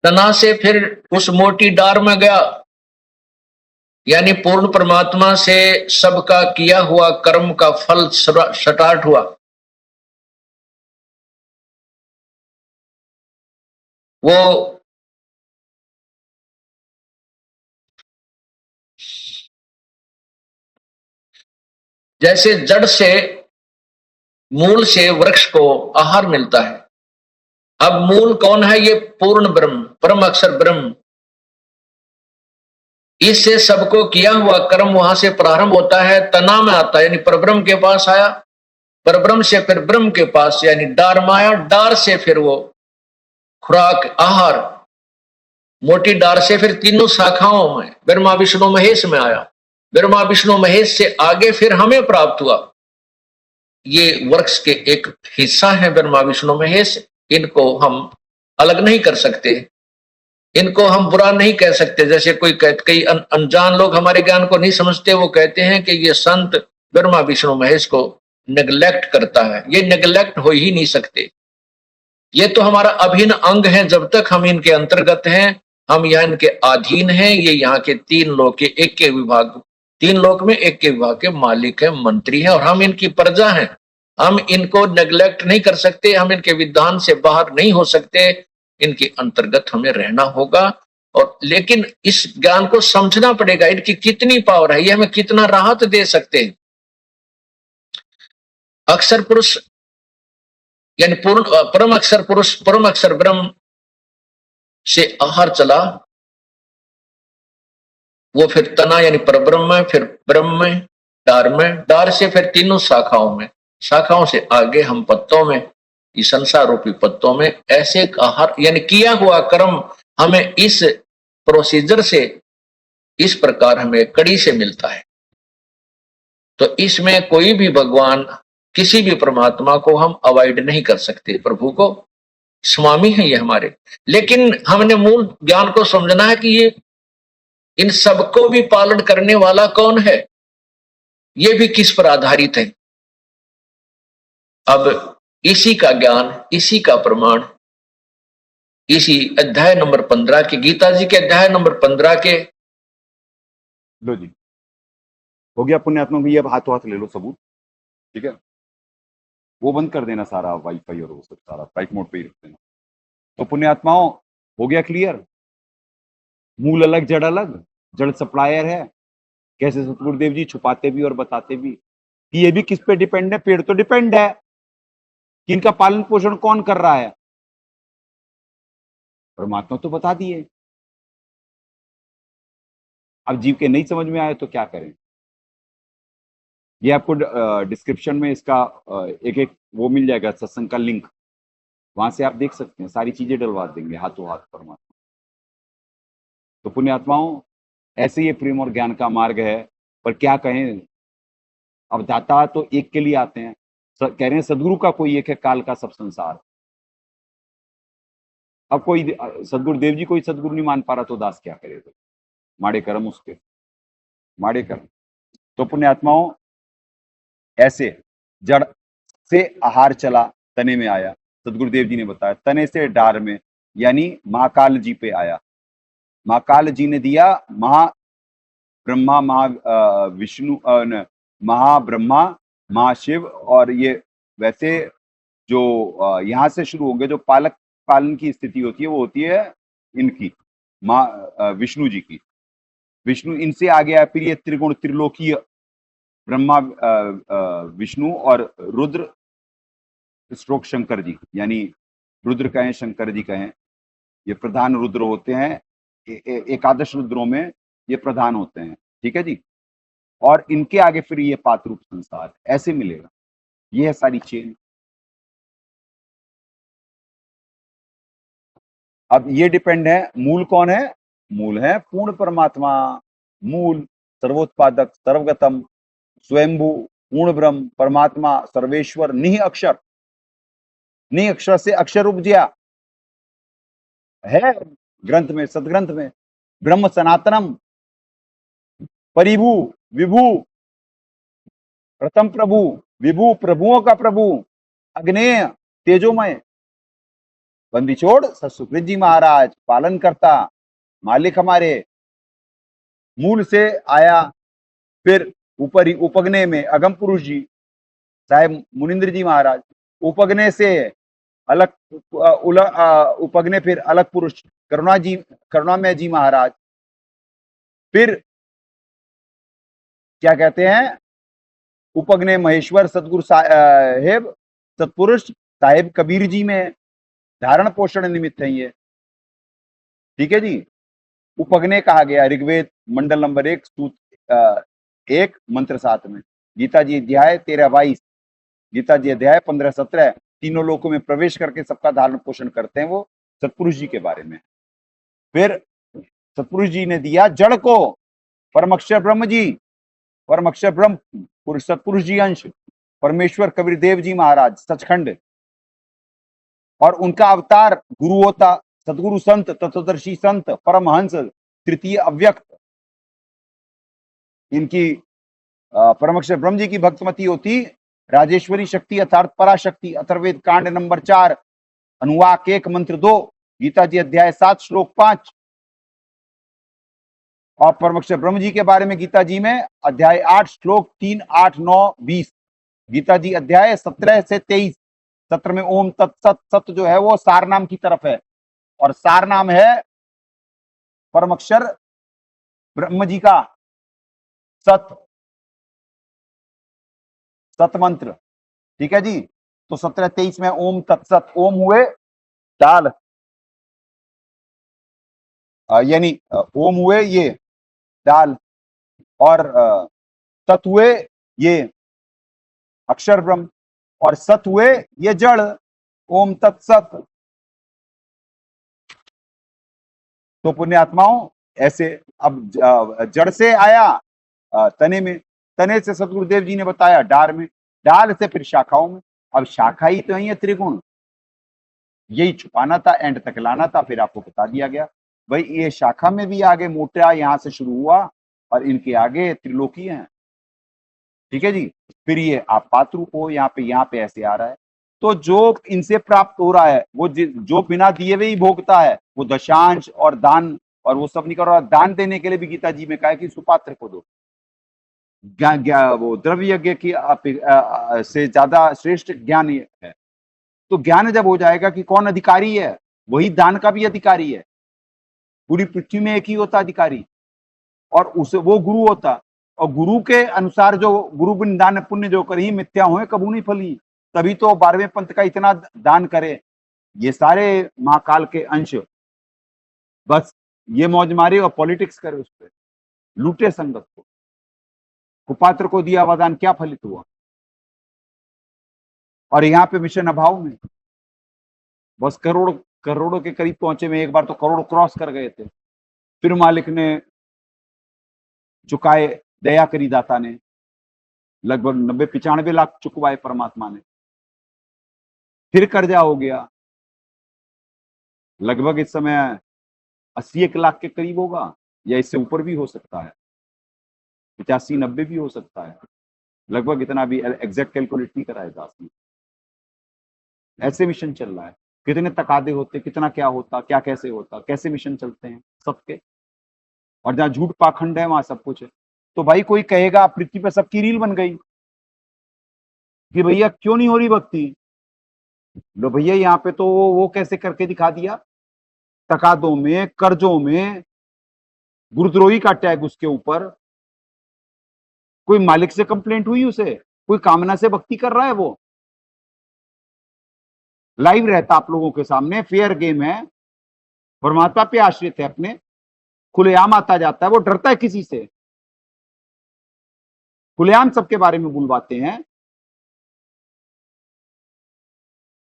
तना से फिर उस मोटी डार में गया, यानी पूर्ण परमात्मा से सबका किया हुआ कर्म का फल स्टार्ट हुआ। वो जैसे जड़ से, मूल से वृक्ष को आहार मिलता है। अब मूल कौन है? ये पूर्ण ब्रह्म, परम अक्षर ब्रह्म, इससे सबको किया हुआ कर्म वहां से प्रारंभ होता है, तना में आता है यानी परब्रह्म के पास आया, परब्रह्म से फिर ब्रह्म के पास यानी डार में आया, डार से फिर वो खुराक आहार, मोटी डार से फिर तीनों शाखाओं में ब्रह्मा विष्णु महेश में आया, ब्रह्मा विष्णु महेश से आगे फिर हमें प्राप्त हुआ। ये वृक्ष के एक हिस्सा है ब्रह्मा विष्णु महेश, इनको हम अलग नहीं कर सकते, इनको हम बुरा नहीं कह सकते। जैसे कई अनजान लोग हमारे ज्ञान को नहीं समझते, वो कहते हैं कि ये संत ब्रह्मा विष्णु महेश को नेग्लेक्ट करता है। ये नेग्लेक्ट हो ही नहीं सकते, ये तो हमारा अभिन्न अंग है। जब तक हम इनके अंतर्गत हैं, हम यहाँ इनके अधीन हैं। ये यहाँ के तीन लोक के एक के विभाग, तीन लोक में एक के विभाग के मालिक है, मंत्री है, और हम इनकी प्रजा हैं। हम इनको नेग्लेक्ट नहीं कर सकते, हम इनके विधान से बाहर नहीं हो सकते, इनके अंतर्गत हमें रहना होगा। और लेकिन इस ज्ञान को समझना पड़ेगा, इनकी कितनी पावर है, ये हमें कितना राहत दे सकते हैं। अक्षर पुरुष यानी पूर्ण परम अक्षर पुरुष, परम अक्षर ब्रह्म से आहार चला, वो फिर तना यानी परब्रह्म में, फिर ब्रह्म में, डार से फिर तीनों शाखाओं में, शाखाओं से आगे हम पत्तों में, इस संसार रूपी पत्तों में ऐसे आहार यानी किया हुआ कर्म हमें इस प्रोसीजर से, इस प्रकार हमें कड़ी से मिलता है। तो इसमें कोई भी भगवान, किसी भी परमात्मा को हम अवॉइड नहीं कर सकते। प्रभु को स्वामी है ये हमारे, लेकिन हमने मूल ज्ञान को समझना है कि ये इन सबको भी पालन करने वाला कौन है, ये भी किस पर आधारित है। अब इसी का ज्ञान, इसी का प्रमाण इसी अध्याय नंबर 15 के, गीता जी के अध्याय नंबर 15 के। लो जी, हो गया पुण्यात्मा भैया, अब हाथों हाथ ले लो सबूत, ठीक है। वो बंद कर देना सारा वाईफाई और वो सब सारा फ्लाइट मोड पे ही रख देना। तो पुण्यात्माओं, हो गया क्लियर, मूल अलग जड़ अलग, जड़ सप्लायर है। कैसे सतगुरुदेव जी छुपाते भी और बताते भी कि ये भी किस पे डिपेंड है, पेड़ तो डिपेंड है कि इनका पालन पोषण कौन कर रहा है, परमात्मा तो बता दिए। अब जीव के नहीं समझ में आए तो क्या करें। ये आपको डिस्क्रिप्शन में इसका एक एक वो मिल जाएगा, सत्संग का लिंक, वहां से आप देख सकते हैं, सारी चीजें डलवा देंगे हाथों हाथ परमात्मा। तो पुण्यात्माओं, ऐसे ये प्रेम और ज्ञान का मार्ग है। पर क्या कहें, अब दाता तो एक के लिए आते हैं, कह रहे हैं सदगुरु का कोई एक है, काल का सब संसार। अब कोई सदगुरुदेव जी कोई सदगुरु नहीं मान पा रहा तो दास क्या करे, तो माड़े कर्म उसके, माड़े कर्म। तो पुण्यात्माओं, ऐसे जड़ से आहार चला, तने में आया। सदगुरुदेव जी ने बताया तने से डार में, यानी महाकाल जी पे आया। महाकाल जी ने दिया महाब्रह्मा, विष्णु, महाब्रह्मा, महाशिव, और ये वैसे जो यहाँ से शुरू होंगे, जो पालक पालन की स्थिति होती है वो होती है इनकी माँ विष्णु जी की। विष्णु इनसे आगे आया, फिर ये त्रिगुण त्रिलोकीय ब्रह्मा, विष्णु और रुद्र स्ट्रोक शंकर जी, यानी रुद्र कहें शंकर जी कहें, ये प्रधान रुद्र होते हैं। एकादश रुद्रों में ये प्रधान होते हैं, ठीक है जी। और इनके आगे फिर ये पातरूप संसार ऐसे मिलेगा, ये है सारी चेन। अब ये डिपेंड है, मूल कौन है, मूल है पूर्ण परमात्मा, मूल सर्वोत्पादक सर्वगतम स्वयंभू पूर्ण ब्रह्म परमात्मा सर्वेश्वर निह अक्षर। निह अक्षर से अक्षर उपजया है ग्रंथ में, सदग्रंथ में। ब्रह्म सनातनम परिभू विभू, प्रथम प्रभु, विभू प्रभुओं का प्रभु, अग्नेय तेजोमय, बंदीछोड़ सतसुकृत जी महाराज पालन करता, मालिक हमारे। मूल से आया, फिर ऊपर उपगने में अगम पुरुष जी साहेब मुनिंद्र जी महाराज, उपगने से अलग उपगने फिर अलग पुरुष करुणामय जी महाराज, फिर क्या कहते हैं उपगने महेश्वर सतगुरु साहेब सतपुरुष साहेब कबीर जी में धारण पोषण निमित्त है ये, ठीक है जी। उपगने कहा गया ऋग्वेद मंडल नंबर 1 सूत्र 1 मंत्र 7 में। गीता जी अध्याय 13-22, गीता जी अध्याय 15-17, तीनों लोकों में प्रवेश करके सबका धारण पोषण करते हैं, वो सतपुरुष जी के बारे में। फिर सतपुरुष जी ने दिया जड़ को, परमक्षर ब्रह्म जी, परमक्षर ब्रह्म पुरुष सतपुरुष जी अंश, परमेश्वर कबीर देव जी महाराज सचखंड, और उनका अवतार गुरु होता सतगुरु संत, तत्वदर्शी संत, परमहंस, तृतीय अव्यक्त। इनकी परमक्षर ब्रह्म जी की भक्तमती होती राजेश्वरी शक्ति अर्थात पराशक्ति, अथर्ववेद कांड नंबर 4 अनुवाक 1 मंत्र 2, गीता जी अध्याय 7 श्लोक 5। और परमक्षर ब्रह्म जी के बारे में गीता जी में अध्याय 8 श्लोक 3, 8, 9, 20, गीता जी अध्याय 17 से 23। 17 में ओम तत्सत, सत जो है वो सार नाम की तरफ है, और सार नाम है परमक्षर ब्रह्म जी का सत, सत मंत्र, ठीक है जी। तो 17-23 में ओम तत्सत, ओम हुए दाल, यानी ओम हुए ये दाल, और तत् हुए ये अक्षर ब्रह्म, और सत हुए ये जड़, ओम तत्सत। तो पुण्यात्माओं ऐसे अब जड़ से आया तने में, तने से सतगुरुदेव जी ने बताया डार में, डाल से फिर शाखाओं में। अब शाखा ही तो है त्रिगुण, यही छुपाना था, एंड तक लाना था, फिर आपको बता दिया गया भाई ये शाखा में भी आगे मोटा यहां से शुरू हुआ और इनके आगे त्रिलोकी हैं, ठीक है जी। फिर ये आप पात्र हो, यहाँ पे ऐसे आ रहा है। तो जो इनसे प्राप्त हो रहा है वो जो बिना दिए हुए ही भोगता है, वो दशांश और दान और वो सब नहीं कर रहा। दान देने के लिए भी गीता जी में कहा है कि सुपात्र को दो। वो द्रव्य यज्ञ की से ज्यादा श्रेष्ठ ज्ञान है। तो ज्ञान जब हो जाएगा कि कौन अधिकारी है, वही दान का भी अधिकारी है। पूरी पृथ्वी में एक ही होता अधिकारी, और उसे वो गुरु होता, और गुरु के अनुसार जो गुरु बिन दान पुण्य जो करी मिथ्या हुए कबू नहीं फली। तभी तो 12वें पंथ का इतना दान करे। ये सारे महाकाल के अंश बस ये मौज मारे और पॉलिटिक्स करे, उस पर लूटे संगत को। कुपात्र को दिया वरदान क्या फलित हुआ? और यहाँ पे मिशन अभाव में बस करोड़ों के करीब पहुंचे में, एक बार तो करोड़ क्रॉस कर गए थे। फिर मालिक ने चुकाए, दया करी दाता ने, लगभग 90-95 लाख चुकवाए परमात्मा ने। फिर कर्जा हो गया, लगभग इस समय 81 लाख के करीब होगा, या इससे ऊपर भी हो सकता है, 85-90 भी हो सकता है, लगभग इतना भी एग्जैक्ट कैलकुलेट नहीं करा है दास ने। ऐसे मिशन चल रहा है। कितने तकादे होते, कितना क्या होता, क्या कैसे होता, कैसे मिशन चलते हैं सबके। और जहां झूठ पाखंड है वहां सब कुछ है। तो भाई कोई कहेगा पृथ्वी पे सबकी रील बन गई कि भैया क्यों नहीं हो रही भक्ति। लो भैया यहाँ पे तो वो कैसे करके दिखा दिया, तकादों में, कर्जों में, गुरुद्रोही का टैग उसके ऊपर। कोई मालिक से कंप्लेंट हुई उसे, कोई कामना से भक्ति कर रहा है, वो लाइव रहता आप लोगों के सामने, फेयर गेम है, परमात्मा पे आश्रित है अपने, खुलेआम आता जाता है, वो डरता है किसी से, खुलेआम सबके बारे में बुलवाते हैं।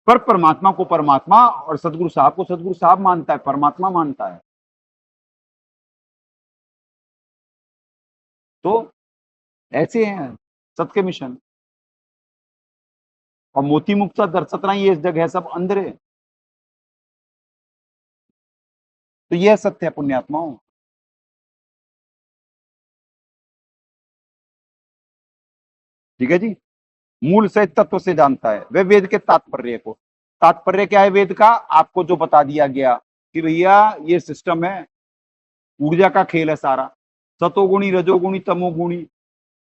पर परमात्मा को परमात्मा और सदगुरु साहब को सदगुरु साहब मानता है, परमात्मा मानता है। तो ऐसे हैं सत्य मिशन। और मोती मुक्ता दरसतना ये इस जगह सब अंधेरे। तो यह सत्य है पुण्यात्माओं। ठीक है जी। मूल सहित तत्व से जानता है वह वेद के तात्पर्य को। तात्पर्य क्या है वेद का? आपको जो बता दिया गया कि भैया ये सिस्टम है, ऊर्जा का खेल है सारा, सतोगुणी, रजोगुणी, तमोगुणी,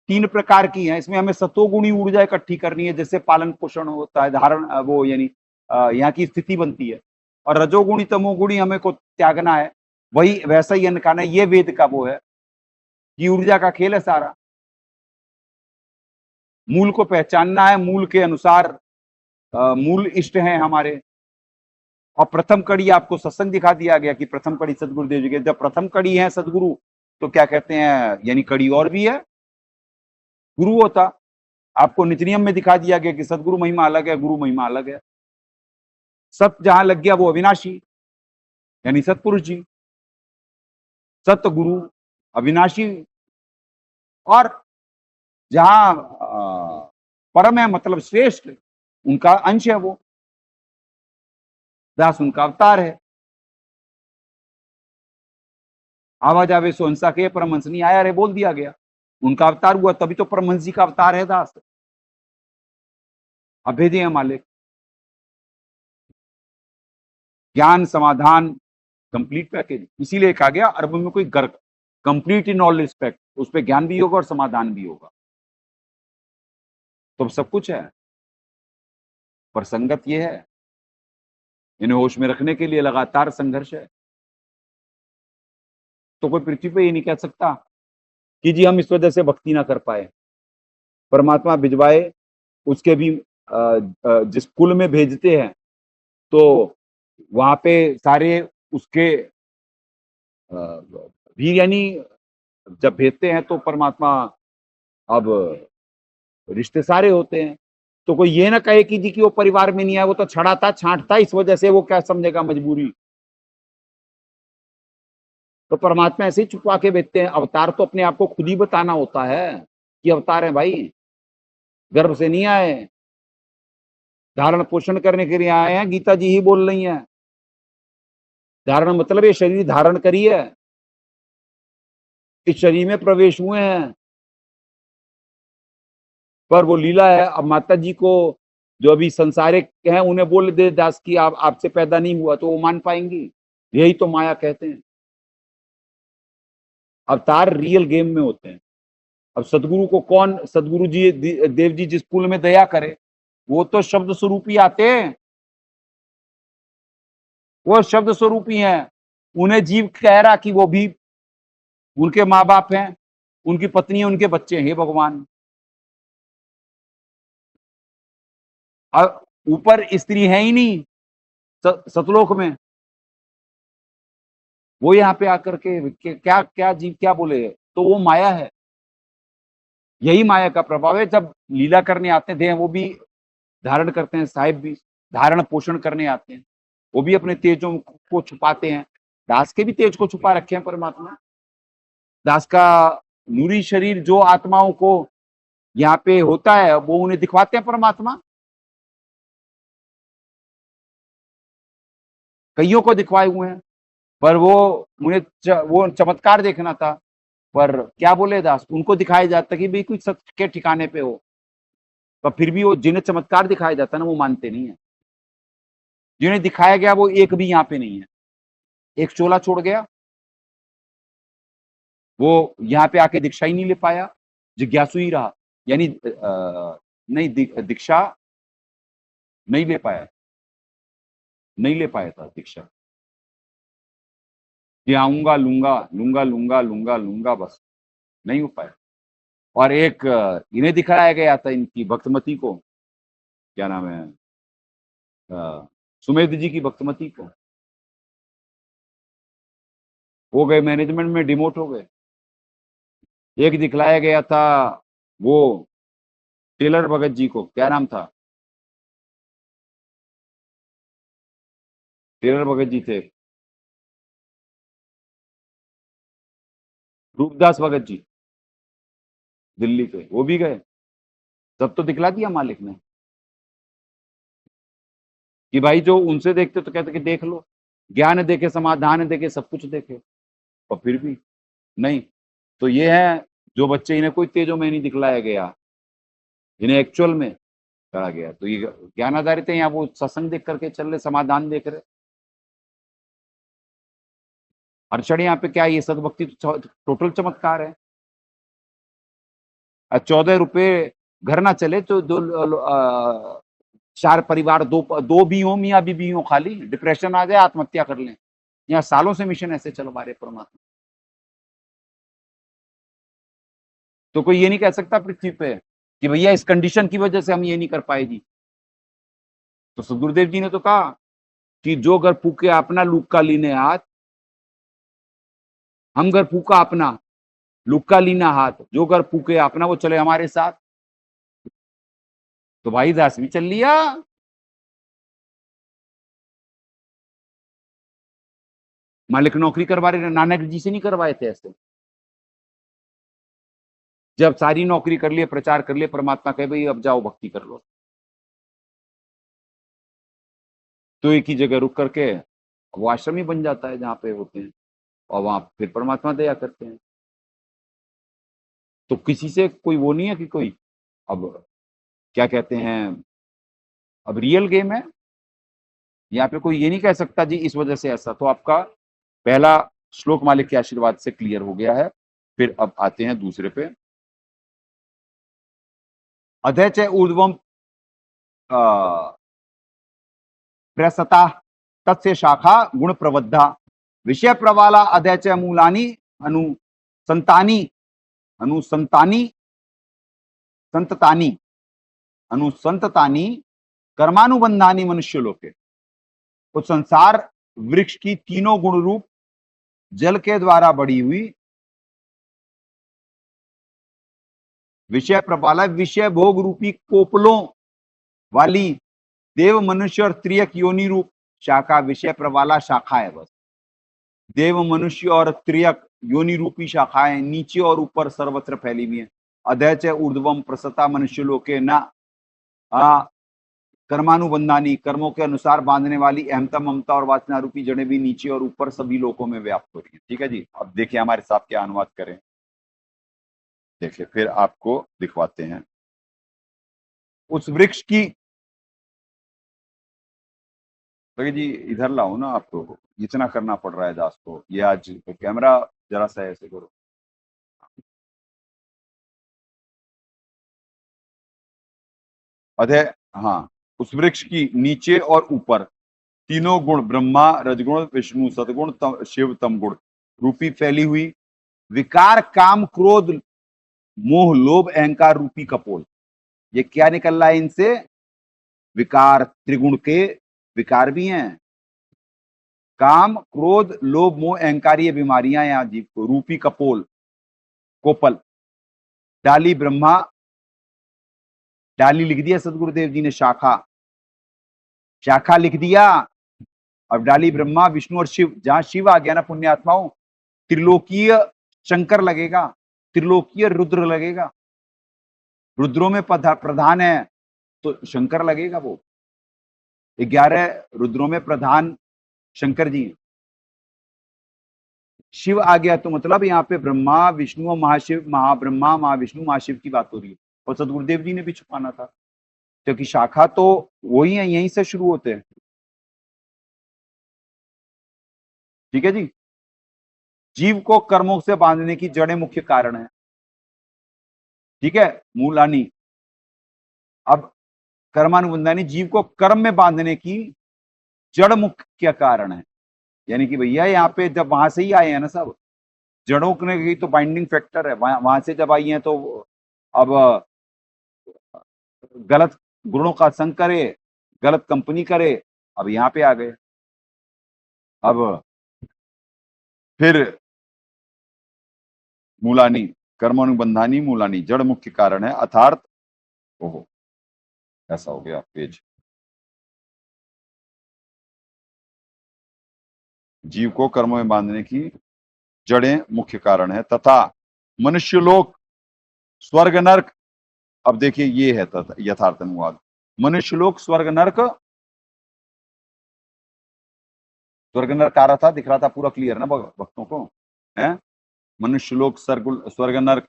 3 प्रकार की है। इसमें हमें सतोगुणी ऊर्जा इकट्ठी करनी है, जैसे पालन पोषण होता है, धारण, वो यानी यहाँ की स्थिति बनती है। और रजोगुणी तमोगुणी हमें को त्यागना है, वही वैसा ही अन्न खाना है। ये वेद का वो है कि ऊर्जा का खेल है सारा। मूल को पहचानना है, मूल के अनुसार मूल इष्ट हैं हमारे, और प्रथम कड़ी आपको सत्संग दिखा दिया गया कि प्रथम कड़ी सदगुरुदेव जी के। जब प्रथम कड़ी है सदगुरु, तो क्या कहते हैं, यानी कड़ी और भी है, गुरु होता। आपको नित्य नियम में दिखा दिया गया कि सदगुरु महिमा अलग है, गुरु महिमा अलग है। सत जहां लग गया वो अविनाशी, यानी सतपुरुष जी, सत्य गुरु अविनाशी। और जहां परम है मतलब श्रेष्ठ, उनका अंश है वो, दास उनका अवतार है। आवाज आवे सो हंसा के परमहंस नहीं आया रे, बोल दिया गया, उनका अवतार हुआ, तभी तो परमहंस जी का अवतार है दास, अभेदी है मालिक। ज्ञान समाधान कंप्लीट पैकेज, इसीलिए कहा गया अरब में कोई गर्क, कंप्लीट इन ऑल रिस्पेक्ट, उस पर ज्ञान भी होगा और समाधान भी होगा, तो सब कुछ है। पर संगत ये है, इन्हें होश में रखने के लिए लगातार संघर्ष है। तो कोई पृथ्वी पे ये नहीं कह सकता कि जी हम इस वजह से भक्ति ना कर पाए। परमात्मा भिजवाए, उसके भी जिस कुल में भेजते हैं तो वहां पे सारे उसके भी, यानी जब भेजते हैं तो परमात्मा अब रिश्ते सारे होते हैं। तो कोई ये ना कहे कि जी कि वो परिवार में नहीं आया, वो तो छड़ाता छांटता, इस वजह से वो क्या समझेगा मजबूरी। तो परमात्मा ऐसे ही छुपा के भेजते हैं। अवतार तो अपने आप को खुद ही बताना होता है कि अवतार है भाई, गर्भ से नहीं आए, धारण पोषण करने के लिए आए हैं। गीता जी ही बोल रही हैं, धारण मतलब ये शरीर धारण करी है, इस शरीर में प्रवेश हुए हैं। पर वो लीला है। अब माता जी को जो अभी संसारिक हैं उन्हें बोल दे दास की आप आपसे पैदा नहीं हुआ, तो वो मान पाएंगी? यही तो माया कहते हैं। अवतार रियल गेम में होते हैं। अब सदगुरु को कौन, सदगुरु जी देव जी जिस कुल में दया करे, वो तो शब्द स्वरूप ही आते हैं, वो शब्द स्वरूप ही हैं। उन्हें जीव कह रहा कि वो भी उनके माँ बाप हैं, उनकी पत्नी है, उनके बच्चे हैं। हे भगवान, ऊपर स्त्री है ही नहीं सतलोक में, वो यहाँ पे आकर के क्या क्या जीव क्या बोले, तो वो माया है। यही माया का प्रभाव है। जब लीला करने आते थे वो भी धारण करते हैं, साहिब भी धारण पोषण करने आते हैं, वो भी अपने तेजों को छुपाते हैं। दास के भी तेज को छुपा रखे हैं परमात्मा। दास का नूरी शरीर जो आत्माओं को यहाँ पे होता है वो उन्हें दिखवाते हैं परमात्मा। कईयों को दिखवाए हुए हैं, पर वो उन्हें वो चमत्कार देखना था। पर क्या बोले दास, उनको दिखाया जाता कि भाई कोई सत्य के ठिकाने पे हो, पर फिर भी वो जिन्हें चमत्कार दिखाया जाता ना वो मानते नहीं है। जिन्हें दिखाया गया वो एक भी यहाँ पे नहीं है। एक चोला छोड़ गया, वो यहाँ पे आके दीक्षा ही नहीं ले पाया, जिज्ञासु ही रहा, यानी नहीं दीक्षा नहीं ले पाया, नहीं ले पाया था दीक्षा कि आऊंगा लूंगा लूंगा लूंगा लूंगा लूंगा, बस नहीं हो पाया। और एक इन्हें दिखाया गया था, इनकी भक्तमती को, क्या नाम है, सुमेध जी की भक्तमती को, हो गए मैनेजमेंट में डिमोट हो गए। एक दिखलाया गया था वो टेलर भगत जी को, क्या नाम था, टेलर भगत जी थे, रूपदास भगत जी दिल्ली के, वो भी गए। सब तो दिखला दिया मालिक ने कि भाई जो उनसे देखते तो कहते कि देख लो, ज्ञान देखे, समाधान देखे, सब कुछ देखे, और फिर भी नहीं। तो ये है जो बच्चे, इन्हें कोई तेजों में नहीं दिखलाया गया, इन्हें एक्चुअल में कहा गया। तो ये ज्ञान आधारित है, यहाँ वो सत्संग देख करके चल रहे, समाधान देख रहे। हर्षण यहाँ पे क्या है, ये सदभक्ति तो टोटल चमत्कार है। 14 रुपए घर ना चले तो चार परिवार, दो भी हो, मियाँ बीबी हो, खाली डिप्रेशन आ जाए, आत्महत्या कर लें। यहाँ सालों से मिशन ऐसे चलवा रहे परमात्मा। तो कोई ये नहीं कह सकता पृथ्वी पे कि भैया इस कंडीशन की वजह से हम ये नहीं कर पाए जी। तो सदगुरुदेव जी ने तो कहा कि जो घर फूके अपना लुक्का लीने हाथ, हम घर फूका अपना लुक्का लीना हाथ, जो घर फूके अपना वो चले हमारे साथ। तो भाई दास भी चल लिया। मालिक नौकरी करवा रहे, नानक जी से नहीं करवाए थे ऐसे? जब सारी नौकरी कर लिए, प्रचार कर लिए, परमात्मा कहे भाई अब जाओ भक्ति कर लो, तो एक ही जगह रुक करके वो आश्रम ही बन जाता है जहां पे होते हैं, और वहां फिर परमात्मा दया करते हैं। तो किसी से कोई वो नहीं है कि कोई अब क्या कहते हैं, अब रियल गेम है। यहाँ पे कोई ये नहीं कह सकता जी इस वजह से ऐसा। तो आपका पहला श्लोक मालिक के आशीर्वाद से क्लियर हो गया है। फिर अब आते हैं दूसरे पे। अधे च ऊर्ध्वम प्रसता तस्य शाखा गुण प्रबद्धा विषय प्रवाला अधे च मूलानि अनुसंतानी अनुसंतानी संततानी अनुसंततानी कर्मानुबंधानी मनुष्य लोके। उस संसार वृक्ष की तीनों गुण रूप जल के द्वारा बढ़ी हुई विषय प्रपाला, विषय भोग रूपी कोपलों वाली देव मनुष्य और त्रियक योनि रूप शाखा, विषय प्रवाला शाखा है बस। देव मनुष्य और त्रियक योनि रूपी शाखाएं नीचे और ऊपर सर्वत्र फैली हुई है। अधैच ऊर्ध्वम प्रसता मनुष्य लोके न कर्मानुबंधानी, कर्मों के अनुसार बांधने वाली अहमता ममता और वासना रूपी जड़ें भी नीचे और ऊपर सभी लोकों में व्याप्त हो रही है। ठीक है जी। अब देखिए हमारे साथ क्या अनुवाद करें, देखिए फिर आपको दिखवाते हैं। उस वृक्ष की, तो जी इधर लाओ ना, आपको इतना करना पड़ रहा है दास को। ये आज तो कैमरा जरा सा ऐसे करो। अधे, हाँ, उस वृक्ष की नीचे और ऊपर तीनों गुण ब्रह्मा रजगुण विष्णु सतगुण शिव तम गुण रूपी फैली हुई विकार काम क्रोध मोह लोभ अहंकार रूपी कपोल। ये क्या निकल रहा है इनसे? विकार, त्रिगुण के विकार भी हैं, काम क्रोध लोभ मोह अहंकार ये बीमारियां हैं जीव को, रूपी कपोल कोपल। डाली ब्रह्मा, डाली लिख दिया सदगुरुदेव जी ने, शाखा शाखा लिख दिया। अब डाली ब्रह्मा विष्णु और शिव, जहां शिव आ गया ना पुण्यात्माओं, त्रिलोकीय शंकर लगेगा, त्रिलोकीय रुद्र लगेगा। रुद्रों में प्रधान है तो शंकर लगेगा। वो 11 रुद्रों में प्रधान शंकर जी। शिव आ गया तो मतलब यहाँ पे ब्रह्मा विष्णु और महाशिव, महाब्रह्मा महाविष्णु महाशिव की बात हो रही है। और सदगुरुदेव जी ने भी छुपाना था, क्योंकि शाखा तो वही है, यहीं से शुरू होते हैं। ठीक है जी। जीव को कर्मों से बांधने की जड़ें मुख्य कारण है। ठीक है, मूलानी। अब कर्मानुबंधानी जीव को कर्म में बांधने की जड़ मुख्य कारण है। यानी कि भैया यहाँ पे जब वहां से ही आए हैं ना सब, जड़ों की तो बाइंडिंग फैक्टर है, वहां से जब आई हैं तो अब गलत गुणों का संग करे, गलत कंपनी करे, अब यहाँ पे आ गए। अब फिर मूलानी कर्मानुबंधानी मूलानी जड़ मुख्य कारण है अर्थात। ओहो, ऐसा हो गया पेज। जीव को कर्मों में बांधने की जड़ें मुख्य कारण है तथा मनुष्य लोक स्वर्ग नरक। अब देखिए ये है यथार्थ अनुवाद। मनुष्य लोक स्वर्ग नरक, स्वर्ग नरक आ रहा था, दिख रहा था पूरा क्लियर ना भक्तों को, है? मनुष्य लोक स्वर्ग नरक,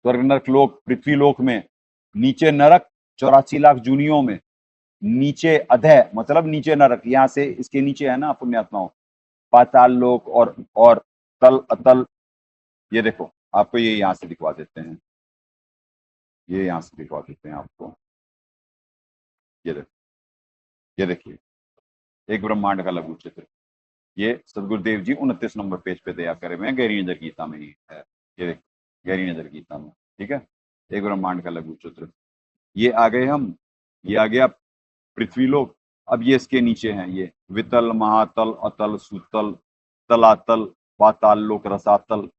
स्वर्ग नरक लोक, पृथ्वी लोक में, नीचे नरक 84 लाख जूनियों में, नीचे अधय मतलब नीचे नरक, यहां से इसके नीचे है ना पुण्यात्माओं, पाताल लोक और तल अतल। ये देखो आपको ये यहां से दिखवा देते हैं, ये यहां से दिखवा देते हैं आपको। ये देखो, ये देखिए एक ब्रह्मांड का लघु चित्र। ये सदगुरुदेव जी 29 नंबर पेज पे दया करे हुए हैं, गहरी नजर गीता में ही है। ये देखो गहरी नजर गीता में, ठीक है, एक ब्रह्मांड का लघु चित्र। ये आ गए हम, ये आ गया पृथ्वी लोक। अब ये इसके नीचे हैं, ये वितल, महातल, अतल, सुतल, तलातल, पाताल लोक, रसातल।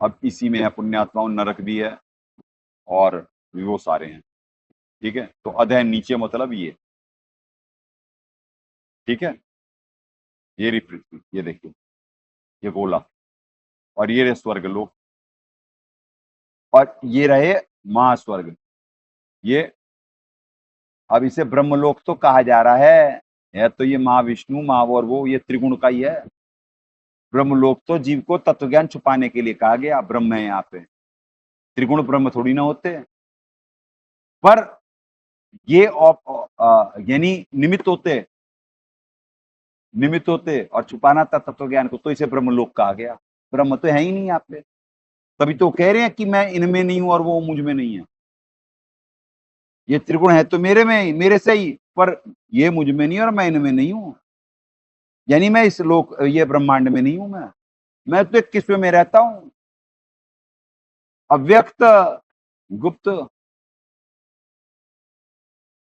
अब इसी में है पुण्यात्माओं, नरक भी है और वो सारे हैं, ठीक है। तो अधः नीचे मतलब ये, ठीक है, ये रही पृथ्वी, ये देखिए ये गोला, और ये रहे स्वर्ग लोक, और ये रहे महास्वर्ग। ये अब इसे ब्रह्मलोक तो कहा जा रहा है तो ये महाविष्णु महा और वो ये त्रिगुण का ही है। ब्रह्मलोक तो जीव को तत्व ज्ञान छुपाने के लिए कहा गया, ब्रह्म है यहाँ पे, त्रिगुण ब्रह्म थोड़ी ना होते। पर ये यानी निमित्त होते और छुपाना था तत्व ज्ञान को, तो इसे ब्रह्मलोक कहा गया। ब्रह्म तो है ही नहीं यहाँ पे, तभी तो कह रहे हैं कि मैं इनमें नहीं हूं और वो मुझ में नहीं है। ये त्रिगुण है तो मेरे में ही, मेरे से ही, पर ये मुझ में नहीं और मैं इनमें नहीं हूं, यानी मैं इस लोक ये ब्रह्मांड में नहीं हूं। मैं तो एक किस्म में रहता हूं, अव्यक्त, गुप्त,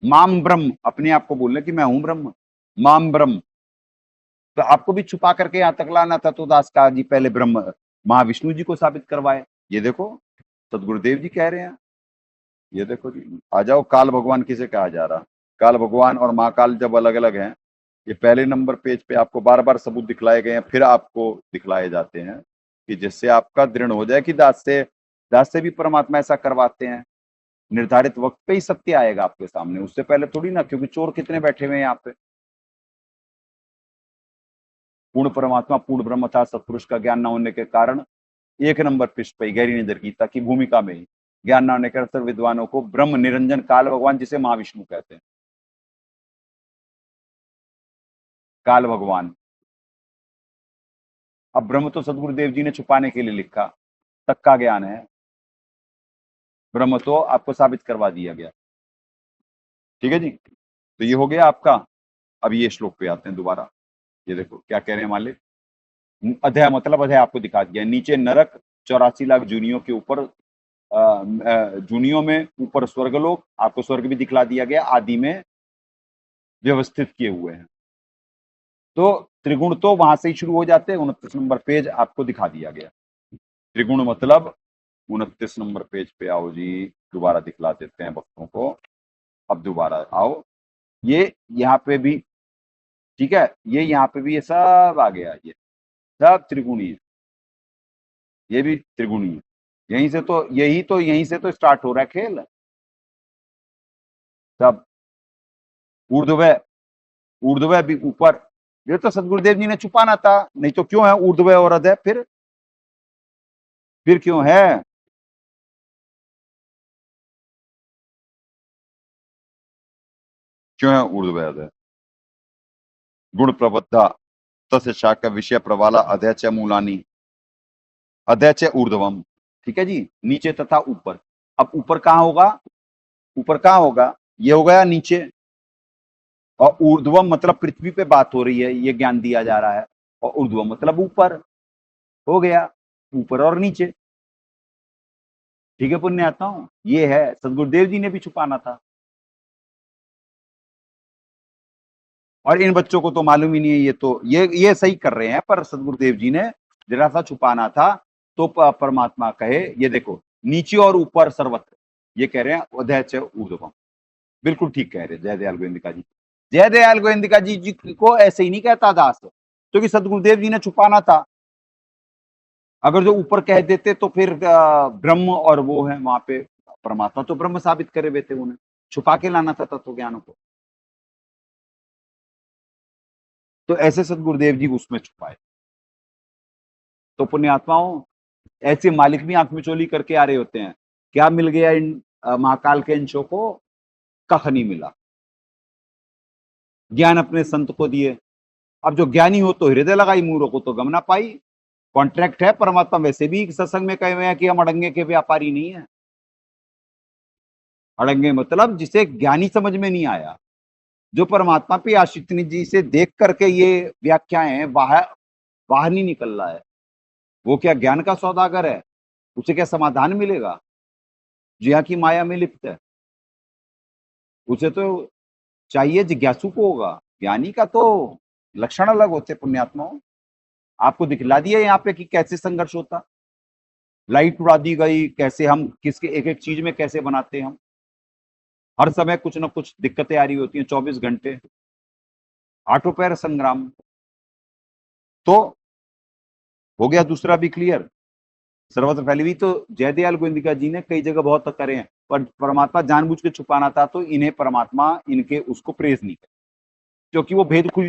माम ब्रह्म, अपने आप को बोलना कि मैं हूं ब्रह्म, माम ब्रह्म। तो आपको भी छुपा करके यहां तक लाना था, तो दास का जी पहले ब्रह्म महाविष्णु जी को साबित करवाए। ये देखो सदगुरुदेव जी कह रहे हैं, ये देखो जी, आ जाओ। काल भगवान किसे कहा जा रहा? काल भगवान और महाकाल जब अलग अलग हैं, ये पहले नंबर पेज पे आपको बार बार सबूत दिखलाए गए हैं, फिर आपको दिखलाए जाते हैं कि जिससे आपका दृढ़ हो जाए कि दास से भी परमात्मा ऐसा करवाते हैं। निर्धारित वक्त पे ही सत्य आएगा आपके सामने, उससे पहले थोड़ी ना, क्योंकि चोर कितने बैठे हुए हैं यहाँ पे। पूर्ण परमात्मा पूर्ण ब्रह्म था, सत्पुरुष का ज्ञान न होने के कारण एक नंबर पृष्ठ पे गहरी नजर गीता की भूमिका में ही ज्ञान न होने के अवसर विद्वानों को ब्रह्म निरंजन काल भगवान, जिसे महाविष्णु कहते हैं, काल भगवान। अब ब्रह्म तो सदगुरुदेव जी ने छुपाने के लिए लिखा, तक का ज्ञान है, ब्रह्म तो आपको साबित करवा दिया गया, ठीक है जी। तो ये हो गया आपका। अब ये श्लोक पे आते हैं दोबारा, ये देखो क्या कह रहे हैं मालिक। अध्याय मतलब अध्याय आपको दिखा दिया, नीचे नरक 84 लाख जूनियों के ऊपर, जूनियों में ऊपर स्वर्गलोक, आपको स्वर्ग भी दिखला दिया गया, आदि में व्यवस्थित किए हुए हैं। तो त्रिगुण तो वहां से ही शुरू हो जाते हैं, 29 नंबर पेज आपको दिखा दिया गया। त्रिगुण मतलब 29 नंबर पेज पे आओ जी, दोबारा दिखला देते हैं भक्तों को। अब दोबारा आओ, ये यहाँ पे भी, ठीक है, ये यहाँ पे भी ये सब आ गया, ये सब त्रिगुणी है, ये भी त्रिगुणी है। यहीं से तो स्टार्ट हो रहा है खेल। सब ऊर्ध्व भी ऊपर, ये तो सदगुरुदेव जी ने छुपाना था, नहीं तो क्यों है ऊर्ध्व और अधः? फिर क्यों है? क्यों है ऊर्ध्व अधः? गुण प्रबद्धा तस्य शाखा विषय प्रवाला अधः च मूलानी, अधः च ऊर्ध्वम, ठीक है जी, नीचे तथा ऊपर। अब ऊपर कहाँ होगा? ऊपर कहाँ होगा? ये हो गया नीचे, और ऊर्ध्वम मतलब पृथ्वी पे बात हो रही है, ये ज्ञान दिया जा रहा है, और ऊर्ध्वम मतलब ऊपर हो गया, ऊपर और नीचे, ठीक है पुण्यात्माओं। ये है, सदगुरुदेव जी ने भी छुपाना था, और इन बच्चों को तो मालूम ही नहीं है। ये तो ये सही कर रहे हैं, पर सदगुरुदेव जी ने जरा सा छुपाना था, तो परमात्मा कहे, ये देखो नीचे और ऊपर सर्वत्र, ये कह रहे हैं अधः च ऊर्ध्वम। बिल्कुल ठीक कह रहे हैं जय दयाल गोविंदिका जी। जय दयाल गोविंदिका जी को ऐसे ही नहीं कहता दास, क्योंकि सदगुरुदेव जी ने छुपाना था। अगर जो ऊपर कह देते तो फिर ब्रह्म और वो है वहां पे परमात्मा, तो ब्रह्म साबित करे हुए थे, उन्हें छुपा के लाना था तत्व ज्ञान को। तो ऐसे सदगुरुदेव जी उसमें छुपाए। तो पुण्यात्माओं, ऐसे मालिक भी आंख मिचौली करके आ रहे होते हैं। क्या मिल गया इन महाकाल के अंशों को? कख नहीं मिला। ज्ञान अपने संत को दिए। अब जो ज्ञानी हो तो हृदय लगाई, मूर्ख को तो गम ना पाई। कॉन्ट्रैक्ट है, परमात्मा वैसे भी सत्संग में कहे हुए हैं कि हम अड़ंगे के व्यापारी नहीं है। अड़ंगे मतलब जिसे ज्ञानी समझ में नहीं आया, जो परमात्मा पे आशिकनी जी से देख करके ये व्याख्याएं बाहर नहीं निकल रहा है, वो क्या ज्ञान का सौदागर है? उसे क्या समाधान मिलेगा? जो यहाँ की माया में लिप्त है, उसे तो चाहिए जिज्ञासु को होगा। ज्ञानी का तो लक्षण अलग होते पुण्यात्माओं। आपको दिखला दिया यहाँ पे कि कैसे संघर्ष होता, लाइट उड़ा दी गई, कैसे हम किसके एक एक चीज में कैसे बनाते हैं हम, हर समय कुछ ना कुछ दिक्कतें आ रही होती हैं, 24 घंटे आठों पैर संग्राम। तो हो गया दूसरा भी क्लियर। सर्वत्र फैली हुई, तो जयदयाल गोविंदिका जी ने कई जगह बहुत करे हैं, पर परमात्मा जानबूझ के छुपाना था तो इन्हें परमात्मा इनके उसको प्रेज नहीं कर, क्योंकि वो भेद खुल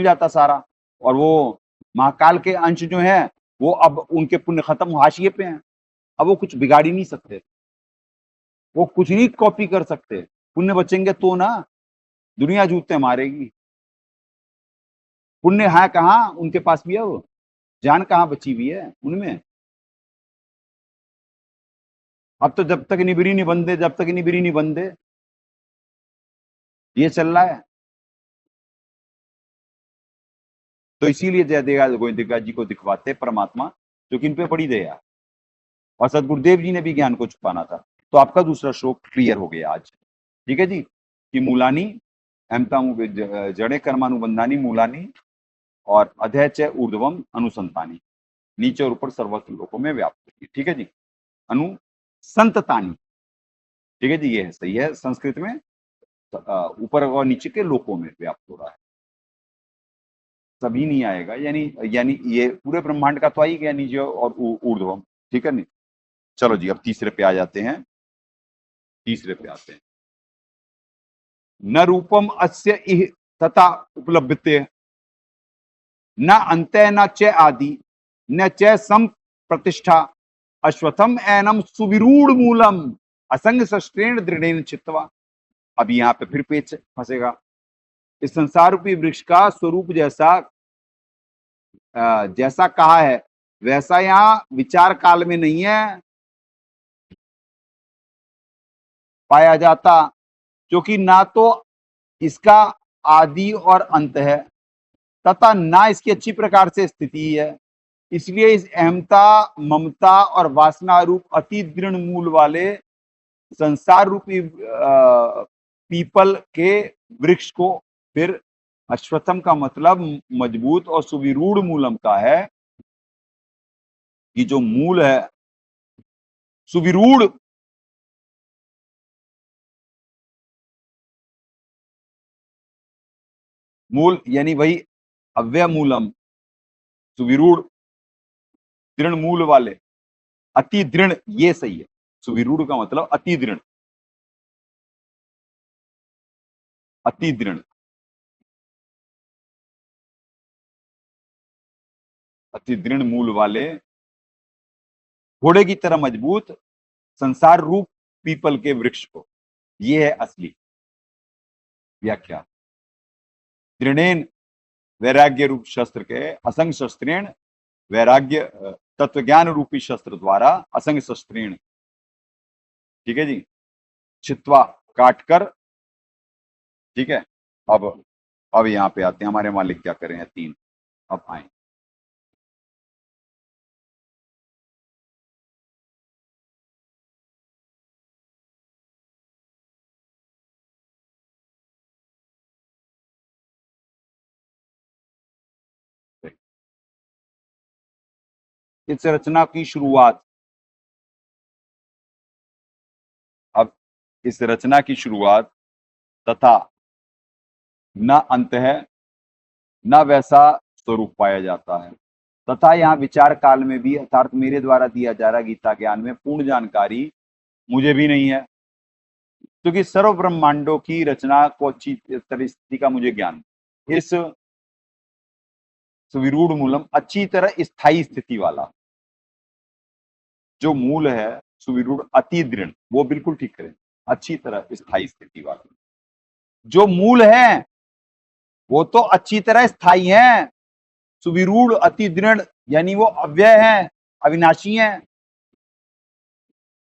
जाता सारा। और वो महाकाल के अंश जो हैं वो अब उनके पुण्य खत्म हाशिए पे हैं, अब वो कुछ बिगाड़ ही नहीं सकते, वो कुछ नहीं कॉपी कर सकते। पुण्य बचेंगे तो ना, दुनिया जूते मारेगी। पुण्य है कहाँ उनके पास भी, अब जान कहाँ बची हुई है उनमें। अब तो जब तक निबिरी नहीं बंदे, जब तक निबिरी नहीं बंदे, ये चल रहा है। तो इसीलिए जयदयाल गोविंदिका जी को दिखवाते परमात्मा, क्योंकि इन पे बड़ी दया। और सदगुरुदेव जी ने भी ज्ञान को छुपाना था। तो आपका दूसरा श्लोक क्लियर हो गया आज, ठीक है जी। कि मूलानी अहमता जड़े कर्मानुबंधानी मूलानी और अधय च ऊर्ध्वम अनुसंतानी, नीचे और ऊपर सर्वत्र लोकों में व्याप्त। ठीक है जी, अनुसंततानी, ठीक है जी, ये है सही है। संस्कृत में ऊपर और नीचे के लोकों में व्याप्त हो रहा है, सभी नहीं आएगा। यानी ये पूरे ब्रह्मांड का तो आ ही गया, नीचे और ऊर्ध्वम, ठीक है नहीं। चलो जी, अब तीसरे पे आ जाते हैं। तीसरे पे आते हैं। न रूपम अस्य इह तथा उपलब्धते, न अंत्य न च आदि, न च सम प्रतिष्ठा, अश्वत्थम एनम सुविरूढ़ मूलम असंग सष्टेण दृढ़ेन चित्वा। अब यहाँ पे फिर पेच फंसेगा। इस संसार रूपी वृक्ष का स्वरूप जैसा कहा है वैसा यहाँ विचार काल में नहीं है पाया जाता, क्योंकि ना तो इसका आदि और अंत है तथा ना इसकी अच्छी प्रकार से स्थिति है। इसलिए इस अहमता, ममता और वासना रूप अति दृढ़ मूल वाले संसार रूपी पीपल के वृक्ष को फिर अश्वत्थम का मतलब मजबूत और सुविरूढ़ मूलम का है कि जो मूल है सुविरूढ़, मूल यानी वही अव्यय मूलम, सुविरूढ़ दृढ़ मूल वाले, अति दृढ़, ये सही है। सुविरूढ़ का मतलब अति दृढ़, अति दृढ़, अति दृढ़ मूल वाले, घोड़े की तरह मजबूत संसार रूप पीपल के वृक्ष को, ये है असली व्याख्या। दृढ़ेन वैराग्य रूप शस्त्र के, असंग शस्त्रेण वैराग्य तत्व ज्ञान रूपी शस्त्र द्वारा असंग शस्त्रेण, ठीक है जी, छित्वा काटकर, ठीक है। अब यहाँ पे आते हैं हमारे मालिक क्या करें हैं, 3। अब आए इस रचना की शुरुआत। अब इस रचना की शुरुआत तथा न अंत है, न वैसा स्वरूप पाया जाता है, तथा यहाँ विचार काल में भी अर्थात मेरे द्वारा दिया जा रहा गीता ज्ञान में पूर्ण जानकारी मुझे भी नहीं है, क्योंकि सर्व ब्रह्मांडों की रचना को अच्छी तरह स्थिति का मुझे ज्ञान। इस सुविरूढ़ मूलम अच्छी तरह स्थायी स्थिति वाला जो मूल है, सुविरूढ़ अति दृढ़, वो बिल्कुल ठीक करें, अच्छी तरह स्थायी स्थिति वाला जो मूल है वो तो अच्छी तरह स्थायी है। सुविरूढ़ अति दृढ़ यानी वो अव्यय है, अविनाशी है,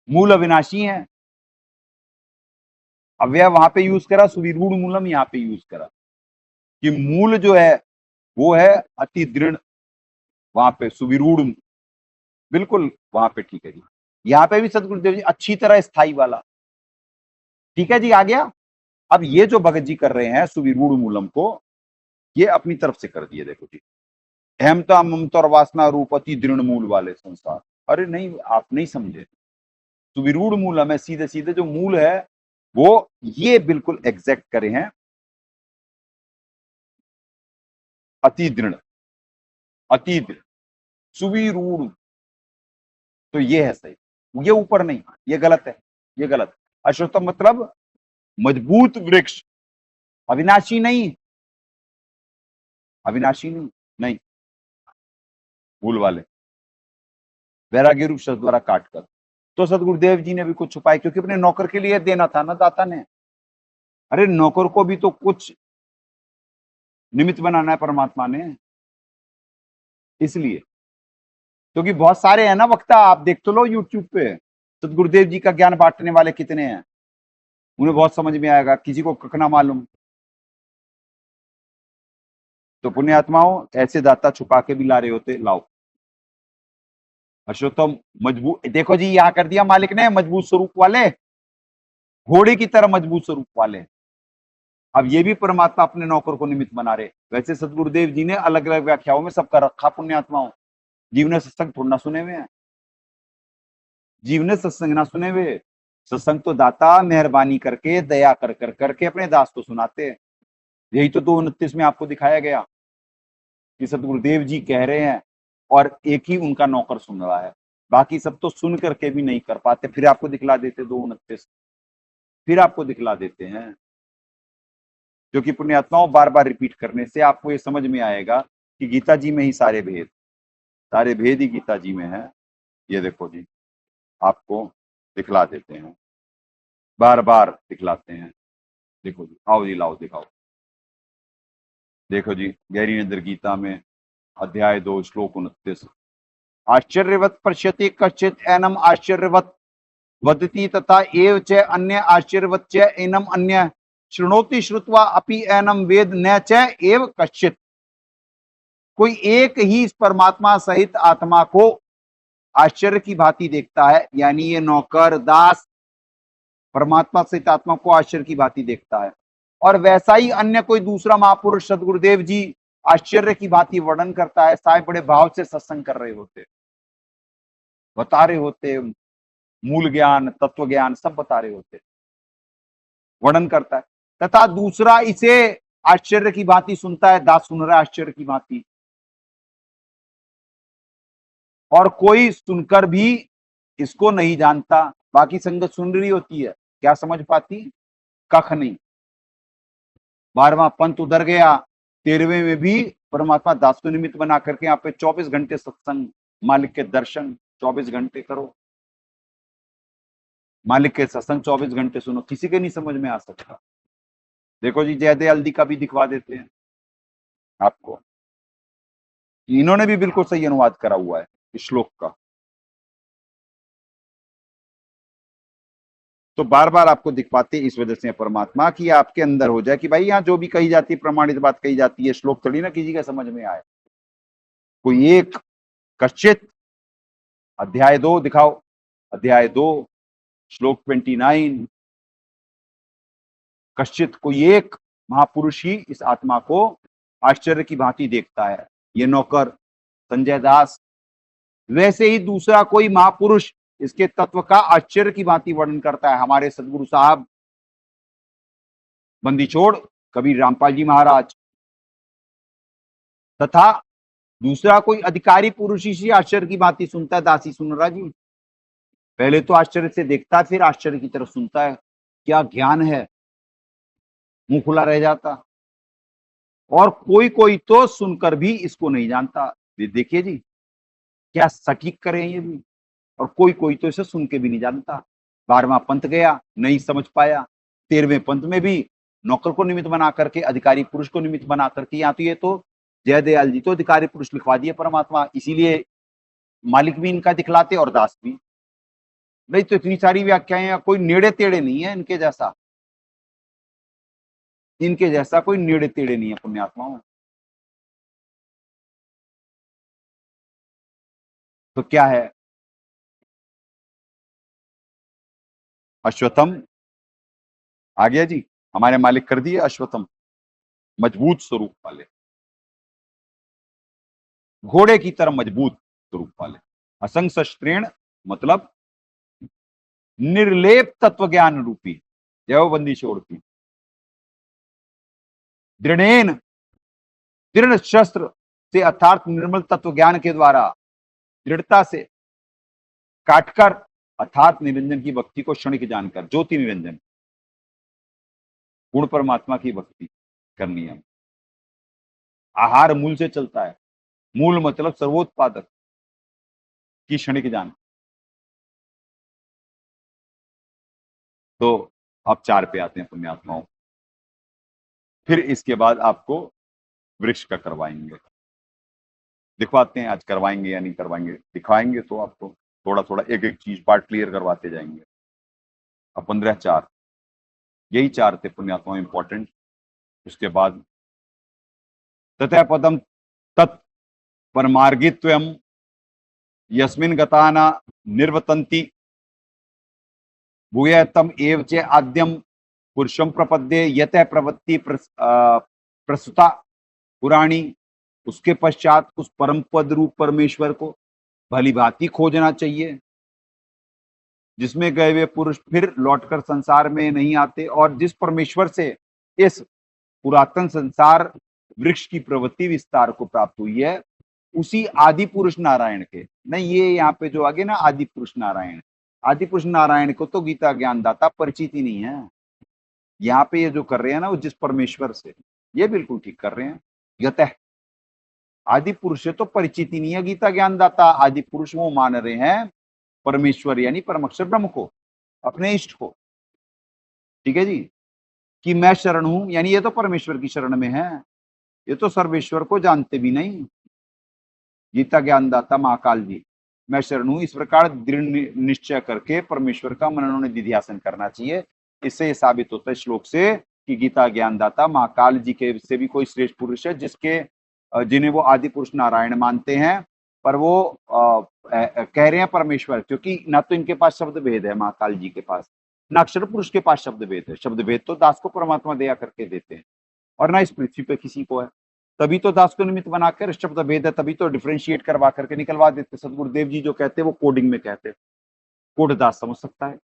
मूल अविनाशी है। अव्यय वहां पे यूज करा, सुविरूढ़ मूलम यहाँ पे यूज करा कि मूल जो है वो है अति दृढ़ वहां पे सुविरूढ़, बिल्कुल वहां पे ठीक है जी। यहाँ पे भी सदगुरुदेव जी अच्छी तरह स्थाई वाला, ठीक है जी, आ गया। अब ये जो भगत जी कर रहे हैं सुविरूढ़ मूलम को, ये अपनी तरफ से कर दिए, देखो जी, अहमता ममता और वासना रूप अति दृढ़ मूल वाले संसार। अरे नहीं, आप नहीं समझे, सुविरूढ़ मूलम है, सीधे सीधे जो मूल है वो ये बिल्कुल एग्जैक्ट करे हैं, अति दृढ़, अति दृढ़, सुविरूढ़, तो ये है सही, ये ऊपर नहीं, ये गलत है, ये गलत है। अश्वत्थम मतलब मजबूत वृक्ष, अविनाशी नहीं, अविनाशी नहीं, नहीं, भूल वाले, वैराग्य रूप शब्द द्वारा काटकर। तो सदगुरुदेव जी ने भी कुछ छुपाया, क्योंकि अपने नौकर के लिए देना था ना दाता ने। अरे नौकर को भी तो कुछ निमित्त बनाना है परमात्मा ने, इसलिए। क्योंकि बहुत सारे हैं ना वक्ता, आप देख तो लो यूट्यूब पे, सदगुरुदेव जी का ज्ञान बांटने वाले कितने हैं, उन्हें बहुत समझ में आएगा, किसी को कखना मालूम। तो पुण्यात्माओं, ऐसे दाता छुपा के भी ला रहे होते, लाओ। अश्वत्थम मजबूत, देखो जी यहां कर दिया मालिक ने, मजबूत स्वरूप वाले, घोड़े की तरह मजबूत स्वरूप वाले। अब ये भी परमात्मा अपने नौकर को निमित्त बना रहे। वैसे सदगुरुदेव जी ने अलग अलग व्याख्याओं में सबका रखा पुण्यात्माओं, जीव ने सत्संग थोड़ा ना सुने हुए हैं, जीव ने सत्संग ना सुने हुए, सत्संग तो दाता मेहरबानी करके दया कर कर करके अपने दास को सुनाते हैं। यही तो 2:29 में आपको दिखाया गया कि सदगुरुदेव जी कह रहे हैं और एक ही उनका नौकर सुन रहा है, बाकी सब तो सुन करके भी नहीं कर पाते। फिर आपको दिखला देते 2:29, फिर आपको दिखला देते हैं। क्योंकि पुण्यात्माओं बार बार रिपीट करने से आपको ये समझ में आएगा कि गीता जी में ही सारे भेद ही गीता जी में है। ये देखो जी, आपको दिखला देते हैं, बार बार दिखलाते हैं। देखो जी, आओ जी, लाओ दिखाओ। देखो जी, गहरी नजर गीता में अध्याय 2 श्लोक 29, आश्चर्यवत पश्यति कश्चित एनम आश्चर्यवत वदति तथा एव च अन्य आश्चर्यवत च एनम अन्य शृणोति श्रुत्वा अपि एनम वेद न च एव कश्चित। कोई एक ही इस परमात्मा सहित आत्मा को आश्चर्य की भांति देखता है, यानी ये नौकर दास परमात्मा सहित आत्मा को आश्चर्य की भांति देखता है। और वैसा ही अन्य कोई दूसरा महापुरुष सदगुरुदेव जी आश्चर्य की भांति वर्णन करता है, साहब बड़े भाव से सत्संग कर रहे होते, बता रहे होते, मूल ज्ञान तत्व ज्ञान सब बता रहे होते, वर्णन करता है। तथा दूसरा इसे आश्चर्य की भांति सुनता है, दास सुन रहा है आश्चर्य की भांति, और कोई सुनकर भी इसको नहीं जानता। बाकी संगत सुन रही होती है, क्या समझ पाती, कख नहीं। 12वां पंथ उधर गया, 13वें में भी परमात्मा दास को निमित्त बना करके यहाँ पे 24 घंटे सत्संग, मालिक के दर्शन 24 घंटे करो, मालिक के सत्संग 24 घंटे सुनो, किसी के नहीं समझ में आ सकता। देखो जी, जयदयाल दी का भी दिखवा देते हैं आपको, इन्होंने भी बिल्कुल सही अनुवाद करा हुआ है इस श्लोक का। तो बार बार आपको दिखवाते इस वजह से परमात्मा की आपके अंदर हो जाए कि भाई यहाँ जो भी कही जाती है प्रमाणित बात कही जाती है, श्लोक थोड़ी ना किसी का समझ में आए। कोई एक कश्चित, अध्याय 2 दिखाओ, अध्याय 2 श्लोक 29, कश्चित कोई एक महापुरुष ही इस आत्मा को आश्चर्य की भांति देखता है, ये नौकर संजय दास। वैसे ही दूसरा कोई महापुरुष इसके तत्व का आश्चर्य की भांति वर्णन करता है, हमारे सदगुरु साहब बंदी छोड़ कबीर रामपाल जी महाराज। तथा दूसरा कोई अधिकारी पुरुष ही आश्चर्य की भांति सुनता है, दासी सुन रहा जी। पहले तो आश्चर्य से देखता है, फिर आश्चर्य की तरफ सुनता है, क्या ज्ञान है, मुंह खुला रह जाता। और कोई कोई तो सुनकर भी इसको नहीं जानता। देखिए जी, क्या सटीक करें ये भी। और कोई कोई तो इसे सुन के भी नहीं जानता। 12वां पंथ गया, नहीं समझ पाया। 13वें पंथ में भी नौकर को निमित्त बना करके, अधिकारी पुरुष को निमित्त बना करके, यहाँ तो ये तो जयदयाल जी तो अधिकारी पुरुष लिखवा दिए परमात्मा, इसीलिए मालिक भी इनका दिखलाते और दास भी। नहीं तो इतनी सारी व्याख्याएं, कोई नेड़े तेड़े नहीं है इनके जैसा, इनके जैसा कोई नेड़े तेड़े नहीं है पुण्यात्माओं। तो क्या है? अश्वत्थम आ गया जी, हमारे मालिक कर दिए अश्वत्थम, मजबूत स्वरूप वाले, घोड़े की तरह मजबूत स्वरूप वाले। असंग शस्त्रेण मतलब निर्लेप तत्व ज्ञान रूपी देवबंदी छोड़ती, दृढ़ेन दृढ़ शस्त्र से अर्थात निर्मल तत्व ज्ञान के द्वारा दृढ़ता से काटकर अर्थात निरंजन की भक्ति को क्षणिक जानकर, ज्योति निरंजन गुण परमात्मा की भक्ति करनी है। आहार मूल से चलता है, मूल मतलब सर्वोत्पादक की क्षणिक जान। तो अब 4 पे आते हैं पुण्यात्माओं। फिर इसके बाद आपको वृक्ष का करवाएंगे, दिखवाते हैं आज करवाएंगे या नहीं करवाएंगे, दिखाएंगे तो आपको थोड़ा थोड़ा एक एक चीज पार्ट क्लियर करवाते जाएंगे। अब 15-4 यही 4 थे पुण्यात्माओं इंपॉर्टेंट। उसके बाद ततः पदम तत् परमार्गित्वम यस्मिन गताना निर्वतंती भूयतम एव च आद्यम पुरुषम प्रपद्ये यत प्रवृत्ति प्रस्तुता पुराणी। उसके पश्चात उस परम पद रूप परमेश्वर को भली भांति खोजना चाहिए, जिसमें गए हुए पुरुष फिर लौटकर संसार में नहीं आते, और जिस परमेश्वर से इस पुरातन संसार वृक्ष की प्रवृत्ति विस्तार को प्राप्त हुई है, उसी आदि पुरुष नारायण के। नहीं, ये यहाँ पे जो आगे ना आदि पुरुष नारायण, आदि पुरुष नारायण को तो गीता ज्ञानदाता परिचित ही नहीं है। यहाँ पे ये जो कर रहे हैं ना वो जिस परमेश्वर से, ये बिल्कुल ठीक कर रहे हैं। यतः आदि पुरुष से तो परिचित ही नहीं है गीता ज्ञानदाता। आदि पुरुष वो मान रहे हैं परमेश्वर यानी परमक्षर ब्रह्म को, अपने इष्ट को। ठीक है जी, कि मैं शरण हूं, यानी ये तो परमेश्वर की शरण में है, ये तो सर्वेश्वर को जानते भी नहीं। गीता ज्ञानदाता महाकाल जी, मैं शरण हूं, इस प्रकार दृढ़ निश्चय करके परमेश्वर का मनन निधिध्यासन करना चाहिए। इससे ये साबित होता है श्लोक से कि गीता ज्ञानदाता महाकाल जी के से भी कोई श्रेष्ठ पुरुष है, जिन्हें वो आदि पुरुष नारायण मानते हैं, पर वो कह रहे हैं परमेश्वर, क्योंकि ना तो इनके पास शब्द भेद है महाकाल जी के पास, ना अक्षर पुरुष के पास शब्द भेद है। शब्द भेद तो दास को परमात्मा दया करके देते हैं, और ना इस पृथ्वी पे किसी को है। तभी तो दास को निमित्त बनाकर शब्द भेद है, तभी तो डिफरेंशिएट करवा करके निकलवा देते। सदगुरुदेव जी जो कहते हैं वो कोडिंग में कहते हैं, कोड दास समझ सकता है,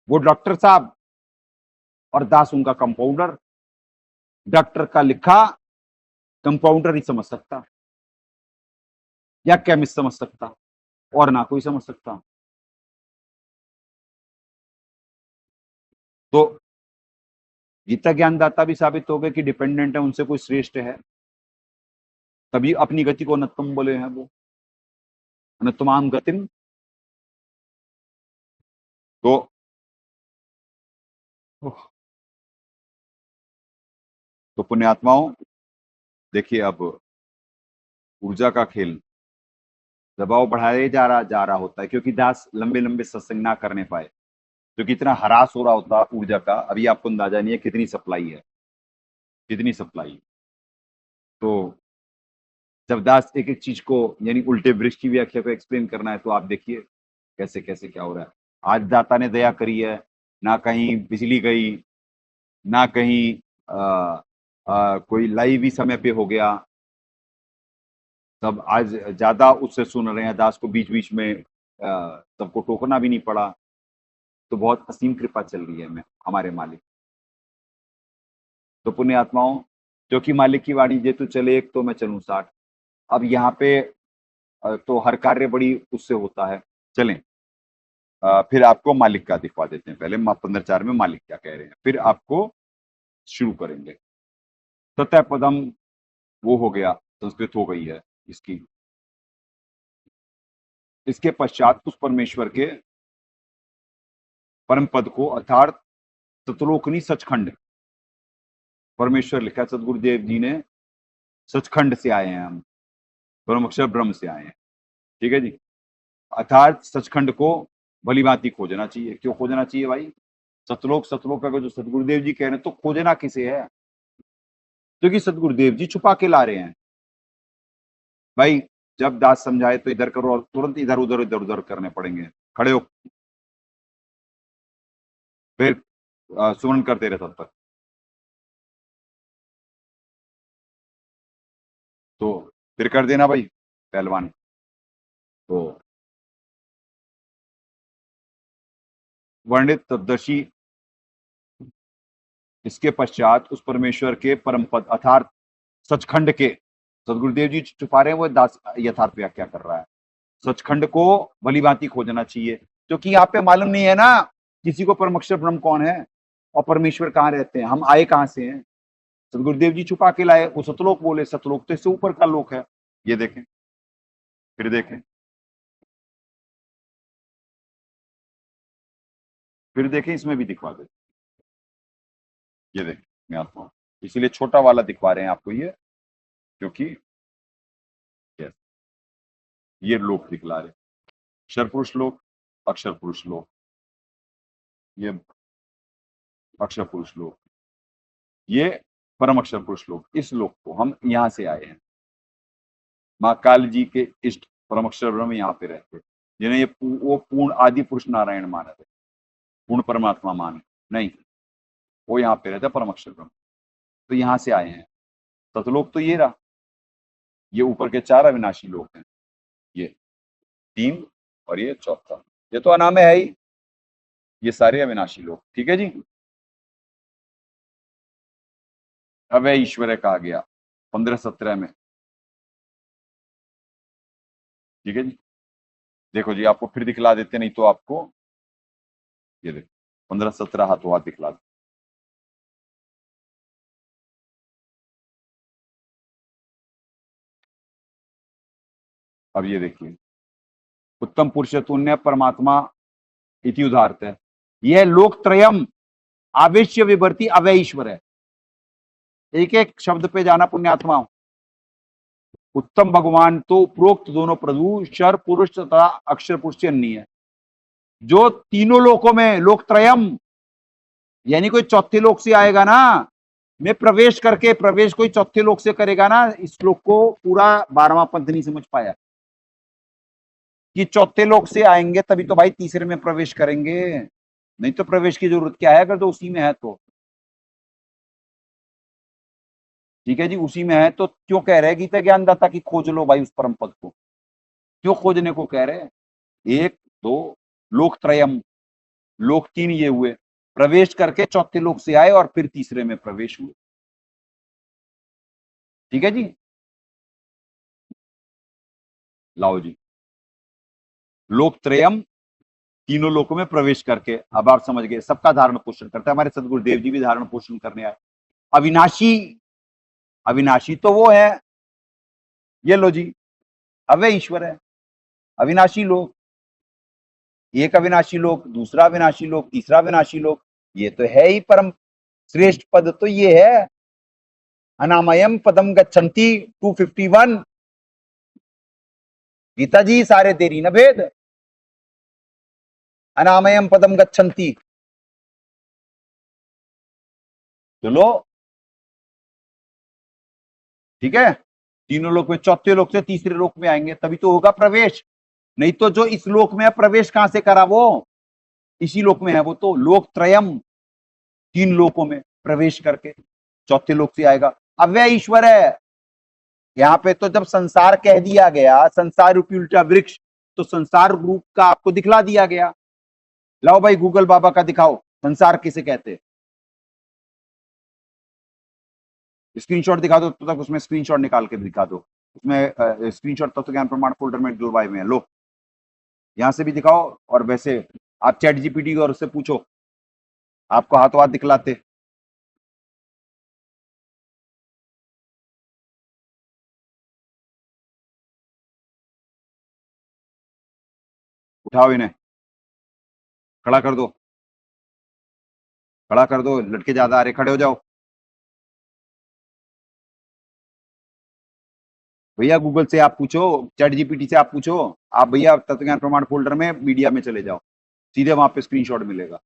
वो डॉक्टर साहब और दास उनका कंपाउंडर। डॉक्टर का लिखा कंपाउंडर ही समझ सकता, या केमिस्ट समझ सकता, और ना कोई समझ सकता। तो गीता ज्ञानदाता भी साबित हो गए कि डिपेंडेंट है, उनसे कोई श्रेष्ठ है, तभी अपनी गति को अनत्तम बोले हैं वो, अनत्तमाम गतिम। तो पुण्यात्माओं देखिए, अब ऊर्जा का खेल दबाव बढ़ाया जा रहा होता है, क्योंकि दास लंबे लंबे सत्संग ना करने पाए, क्योंकि इतना हरास हो रहा होता ऊर्जा का। अभी आपको अंदाजा नहीं है कितनी सप्लाई है, कितनी सप्लाई। तो जब दास एक एक चीज को यानी उल्टे वृक्ष की व्याख्या को एक्सप्लेन करना है, तो आप देखिए कैसे कैसे क्या हो रहा है। आज दाता ने दया करी है, ना कहीं बिजली गई, ना कहीं कोई लाइव ही समय पे हो गया, तब आज ज्यादा उससे सुन रहे हैं दास को, बीच बीच में सबको टोकना भी नहीं पड़ा। तो बहुत असीम कृपा चल रही है हमें हमारे मालिक। तो पुण्य आत्माओं, क्योंकि मालिक की वाणी जे तू चले एक तो मैं चलूं 60। अब यहाँ पे तो हर कार्य बड़ी उससे होता है। चलें फिर आपको मालिक का दिखवा देते हैं। पहले 15-4 में मालिक क्या कह रहे हैं, फिर आपको शुरू करेंगे। ततः पदम वो हो गया, संस्कृत हो गई है इसकी। इसके पश्चात उस परमेश्वर के परम पद को अर्थात सतलोकनी सचखंड, परमेश्वर लिखा है सदगुरुदेव जी ने, सचखंड से आए हैं हम, परम अक्षर ब्रह्म से आए हैं। ठीक है जी, अर्थात सचखंड को भली भांति खोजना चाहिए। क्यों खोजना चाहिए भाई? सतलोक का जो सदगुरुदेव जी कह रहे हैं, तो खोजना किसे है? क्योंकि सदगुरुदेव जी छुपा के ला रहे हैं भाई। जब दास समझाए तो इधर करो और तुरंत इधर उधर करने पड़ेंगे। खड़े हो, फिर सुमन करते रहे तब तक। तो फिर कर देना भाई पहलवान। तो वर्णित तत्दर्शी इसके पश्चात उस परमेश्वर के परम पद अर्थात सचखंड के, सदगुरुदेव जी छुपा रहे हैं, वो दास यथार्थ व्याख्या कर रहा है। सचखंड को भली भांति खोजना चाहिए, क्योंकि यहाँ पे मालूम नहीं है ना किसी को परमक्षर ब्रह्म कौन है और परमेश्वर कहाँ रहते हैं, हम आए कहाँ से हैं। सदगुरुदेव जी छुपा के लाए, वो सतलोक बोले, सतलोक तो इससे ऊपर का लोक है। ये देखें, फिर देखें, फिर देखें, इसमें भी दिखवा दे। ये देखें, मैं आता हूँ, इसीलिए छोटा वाला दिखवा रहे हैं आपको ये, क्योंकि yes, ये लोक दिखला रहे, अक्षर पुरुष लोक, अक्षर पुरुष लोक, ये अक्षर पुरुष लोक, ये परम अक्षर पुरुष लोक। इस लोक को हम यहां से आए हैं। माँ काली जी के इष्ट परम अक्षर ब्रह्म यहाँ पे रहते, जिन्हें ये वो पूर्ण आदि पुरुष नारायण माने थे, पूर्ण परमात्मा माने नहीं, वो यहाँ पे रहते परम अक्षर ब्रह्म। तो यहाँ से आए हैं। सतलोक तो ये रहा, ये ऊपर के 4 अविनाशी लोक हैं, ये 3 और ये चौथा, ये तो अनामे है ही, ये सारे अविनाशी लोक। ठीक है जी। अवय ईश्वर कहा गया 15-17 में। ठीक है जी। देखो जी, आपको फिर दिखला देते, नहीं तो आपको ये देखो 15-17 हाथों हाथ दिखला दे। अब ये देखिए, उत्तम पुरुष तुण्य परमात्मा इति उदाहरत है, यह लोक त्रयम आवेश्य विवर्ती अवय ईश्वर है। एक एक शब्द पे जाना पुण्यात्मा। उत्तम भगवान तो उपरोक्त दोनों प्रभु शर पुरुष तथा अक्षर पुरुष से अन्य है, जो तीनों लोकों में लोक त्रयम, यानी कोई चौथे लोक से आएगा ना, में प्रवेश करके, प्रवेश कोई चौथे लोक से करेगा ना, इस श्लोक को पूरा 12वां पंथ नहीं समझ पाया कि चौथे लोक से आएंगे तभी तो भाई तीसरे में प्रवेश करेंगे, नहीं तो प्रवेश की जरूरत क्या है अगर तो उसी में है तो। ठीक है जी, उसी में है तो क्यों कह रहे हैं गीता ज्ञानदाता की खोज लो भाई उस परम पद को, क्यों खोजने को कह रहे हैं। 1 2 लोक त्रयम, लोक 3 ये हुए, प्रवेश करके चौथे लोक से आए और फिर तीसरे में प्रवेश हुए। ठीक है जी। लाओ जी, लोक त्रयम, तीनों लोकों में प्रवेश करके, अब आप समझ गए, सबका धारण पोषण करता है। हमारे सदगुरुदेव जी भी धारण पोषण करने आए। अविनाशी, अविनाशी तो वो है, ये लो जी, अवय ईश्वर है, अविनाशी लोक, एक अविनाशी लोक, दूसरा अविनाशी लोक, तीसरा अविनाशी लोक, ये तो है ही परम श्रेष्ठ पद, तो ये है अनामयम पदम गच्छन्ति 251। गीता जी सारे तेरी न भेद, अनामयम पदम गच्छन्ति। चलो ठीक है, तीनों लोक में, चौथे लोक से तीसरे लोक में आएंगे तभी तो होगा प्रवेश, नहीं तो जो इस लोक में है प्रवेश कहां से करा, वो इसी लोक में है, वो तो लोक त्रयम, 3 लोकों में प्रवेश करके चौथे लोक से आएगा। अव्यय ईश्वर है। यहां पे तो जब संसार कह दिया गया, संसार रूपी उल्टा वृक्ष, तो संसार रूप का आपको दिखला दिया गया। लाओ भाई गूगल बाबा का दिखाओ, संसार किसे कहते, स्क्रीनशॉट दिखा दो, तो तक उसमें स्क्रीनशॉट निकाल के दिखा दो, उसमें स्क्रीनशॉट तत्व ज्ञान प्रमाण फोल्डर में डलवाए में है। लो यहां से भी दिखाओ, और वैसे आप चैट जीपीटी और उससे पूछो, आपको हाथों हाथ दिखलाते। उठाओ इन्हें, खड़ा कर दो, खड़ा कर दो, लड़के ज्यादा आ रहे, खड़े हो जाओ भैया। गूगल से आप पूछो, चैट जीपीटी से आप पूछो, आप भैया तत्व ज्ञान प्रमाण फोल्डर में मीडिया में चले जाओ, सीधे वहां पे स्क्रीनशॉट मिलेगा।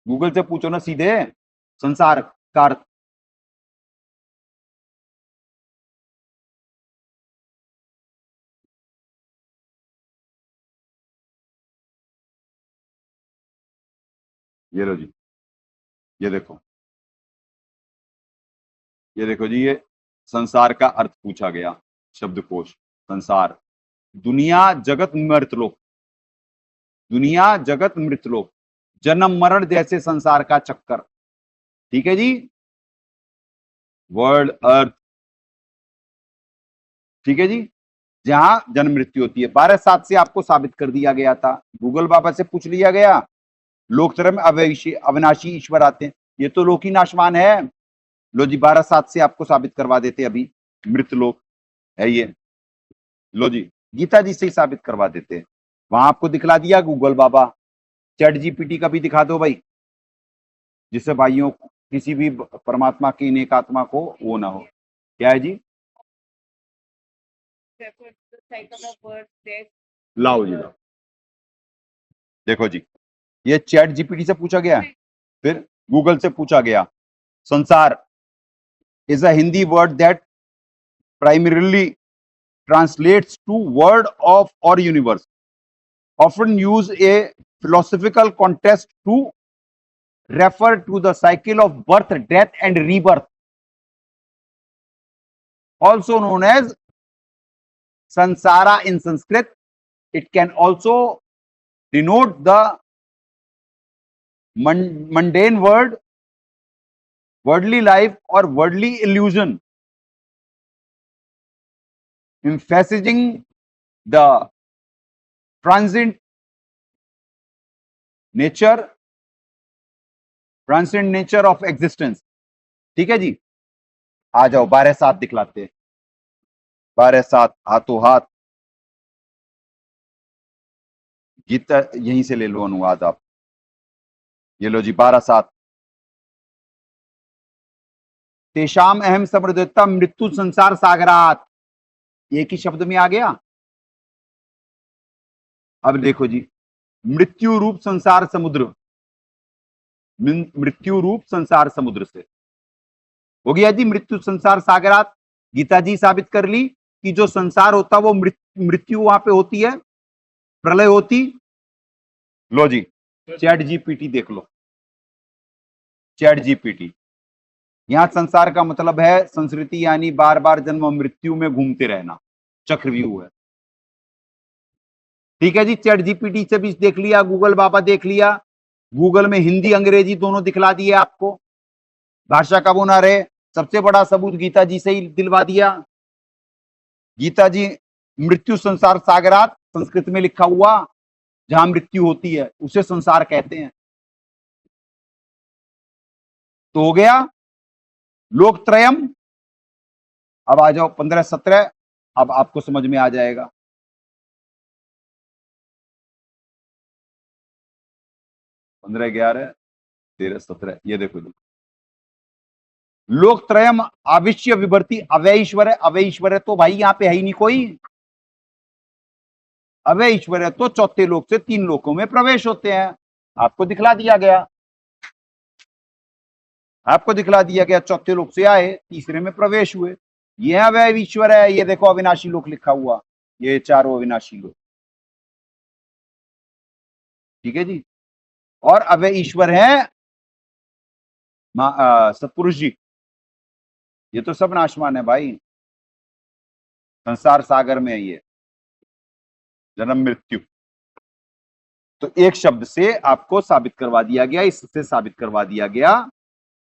गूगल से पूछो ना सीधे संसार का अर्थ। ये लो जी, ये देखो, ये देखो जी, ये संसार का अर्थ पूछा गया, शब्दकोश। संसार, दुनिया जगत मृतलोक, दुनिया जगत मृतलोक, जन्म मरण जैसे संसार का चक्कर। ठीक है जी, वर्ल्ड अर्थ, ठीक है जी, जहां जन्म मृत्यु होती है। 12/7 से आपको साबित कर दिया गया था, गूगल बाबा से पूछ लिया गया। लोकतरफ में अविनाशी ईश्वर आते हैं, ये तो लोक ही नाशवान है। लो जी, 12/7 से आपको साबित करवा देते, अभी मृत लोक है ये। लो जी, गीता जी से ही साबित करवा देते, वहां आपको दिखला दिया गूगल बाबा। चैट जीपीटी का भी दिखा दो भाई, जिससे भाइयों किसी भी परमात्मा की नेक आत्मा को वो ना हो। क्या है जी? लाओ जी, लाओ, देखो जी, ये चैट जीपीटी से पूछा गया, फिर गूगल से पूछा गया। संसार is a Hindi word that primarily translates to world of or universe, often use a philosophical context to refer to the cycle of birth, death and rebirth, also known as sansara in Sanskrit. It can also denote the mundane world, worldly life or worldly illusion, emphasizing the transient nature of existence। ठीक है जी, आ जाओ 12/7 दिखलाते हैं, 12/7 हाथों हाथ। गीता यहीं से ले लो अनुवाद आप, ये लो जी, 12/7। तेषाम अहम समृद्धता मृत्यु संसार सागरात, एक ही शब्द में आ गया। अब देखो जी, मृत्यु रूप संसार समुद्र, मृत्यु रूप संसार समुद्र से हो गया जी मृत्यु संसार सागरात। गीता जी साबित कर ली कि जो संसार होता वो मृत्यु वहां पे होती है, प्रलय होती। लो जी, चैट जीपीटी देख लो, चैट जीपीटी। यहां संसार का मतलब है संस्कृति, यानी बार बार जन्म मृत्यु में घूमते रहना, चक्रव्यूह है। ठीक है जी, चैट जीपीटी से भी देख लिया, गूगल बाबा देख लिया, गूगल में हिंदी अंग्रेजी दोनों दिखला दिए आपको, भाषा का वो ना रहे। सबसे बड़ा सबूत गीता जी से ही दिलवा दिया। गीता जी मृत्यु संसार सागरात संस्कृत में लिखा हुआ, जहां मृत्यु होती है उसे संसार कहते हैं। तो हो गया लोकत्रयम। अब आ जाओ 15-17, अब आपको समझ में आ जाएगा। 15-11-13-17, ये देखो जी, लोकत्रयम आविश्य विभर्ति अव्यय ईश्वर है। अव्यय ईश्वर है तो भाई यहां पे है ही नहीं कोई, अव्यय ईश्वर है तो चौथे लोक से 3 लोकों में प्रवेश होते हैं। आपको दिखला दिया गया, आपको दिखला दिया गया, चौथे लोक से आए, तीसरे में प्रवेश हुए। यह अव्यय ईश्वर है। ये देखो अविनाशी लोक लिखा हुआ, ये चारों अविनाशी लोक। ठीक है जी, और अव्यय ईश्वर है सतपुरुष जी, ये तो सब नाशवान है भाई, संसार सागर में है ये जन्म मृत्यु। तो एक शब्द से आपको साबित करवा दिया गया, इससे साबित करवा दिया गया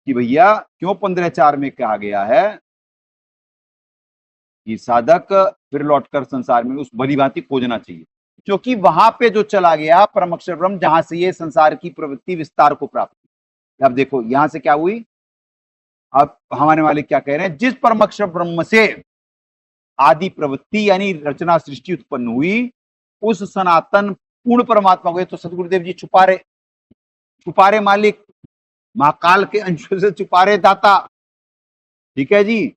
कि भैया क्यों 15-4 में कहा गया है कि साधक फिर लौटकर संसार में उस भली भांति खोजना चाहिए, क्योंकि वहां पे जो चला गया परम अक्षर ब्रह्म, जहां से ये संसार की प्रवृत्ति विस्तार को प्राप्त की। अब देखो यहां से क्या हुई, अब हमारे वाले क्या कह रहे हैं, जिस परम अक्षर ब्रह्म से आदि प्रवृत्ति यानी रचना सृष्टि उत्पन्न हुई, उस सनातन पूर्ण परमात्मा को, ये तो सदगुरुदेव जी छुपारे मालिक, महाकाल के अंशों से छुपारे दाता। ठीक है जी,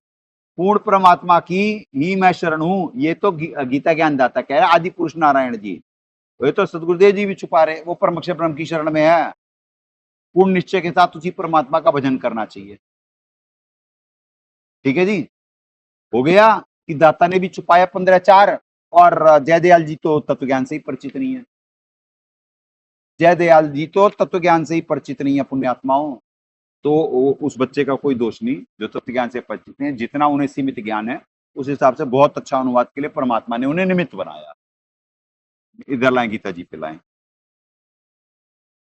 पूर्ण परमात्मा की ही मैं शरण हूं, ये तो गीता ज्ञान दाता कह रहे आदि पुरुष नारायण जी। ये तो सदगुरुदेव जी भी छुपा रहे, वो परम अक्षर ब्रह्म की शरण में है। पूर्ण निश्चय के साथ उसी परमात्मा का भजन करना चाहिए। ठीक है जी, हो गया कि दाता ने भी छुपाया 15 और जयदयाल जी तो तत्व ज्ञान से ही परिचित नहीं है। जयदयाल जी तो तत्व ज्ञान से ही परिचित नहीं है पुण्यात्माओं, तो उस बच्चे का कोई दोष नहीं जो तत्व ज्ञान से परिचित नहीं है। जितना उन्हें सीमित ज्ञान है उस हिसाब से बहुत अच्छा अनुवाद के लिए परमात्मा ने उन्हें निमित्त बनाया। इधर लाएं, गीता जी पे लाएं।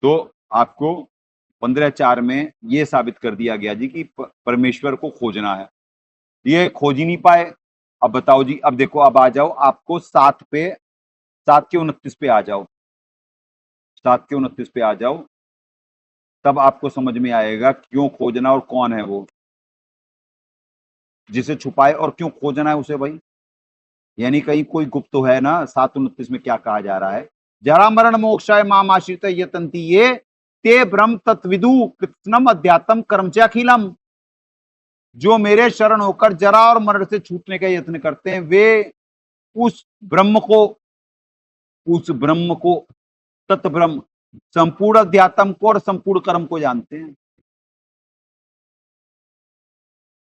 तो आपको 15:4 में ये साबित कर दिया गया जी कि परमेश्वर को खोजना है, ये खोज ही नहीं पाए। अब बताओ जी, अब देखो, अब आ जाओ आपको 7 के 29 पे आ जाओ, 7 के 29 पे आ जाओ, तब आपको समझ में आएगा क्यों खोजना और कौन है वो जिसे छुपाए और क्यों खोजना है उसे भाई। यानी कहीं कोई गुप्त तो है ना। 7:29 में क्या कहा जा रहा है? जरा मरण मोक्षाय माम आश्रित यतन्ति ये ते ब्रह्म तत्विदु कृत्स्नम अध्यात्म कर्मच अखिलम। जो मेरे शरण होकर जरा और मरण से छूटने का यत्न करते हैं वे उस ब्रह्म को तत् ब्रह्म संपूर्ण अध्यात्म को और संपूर्ण कर्म को जानते हैं।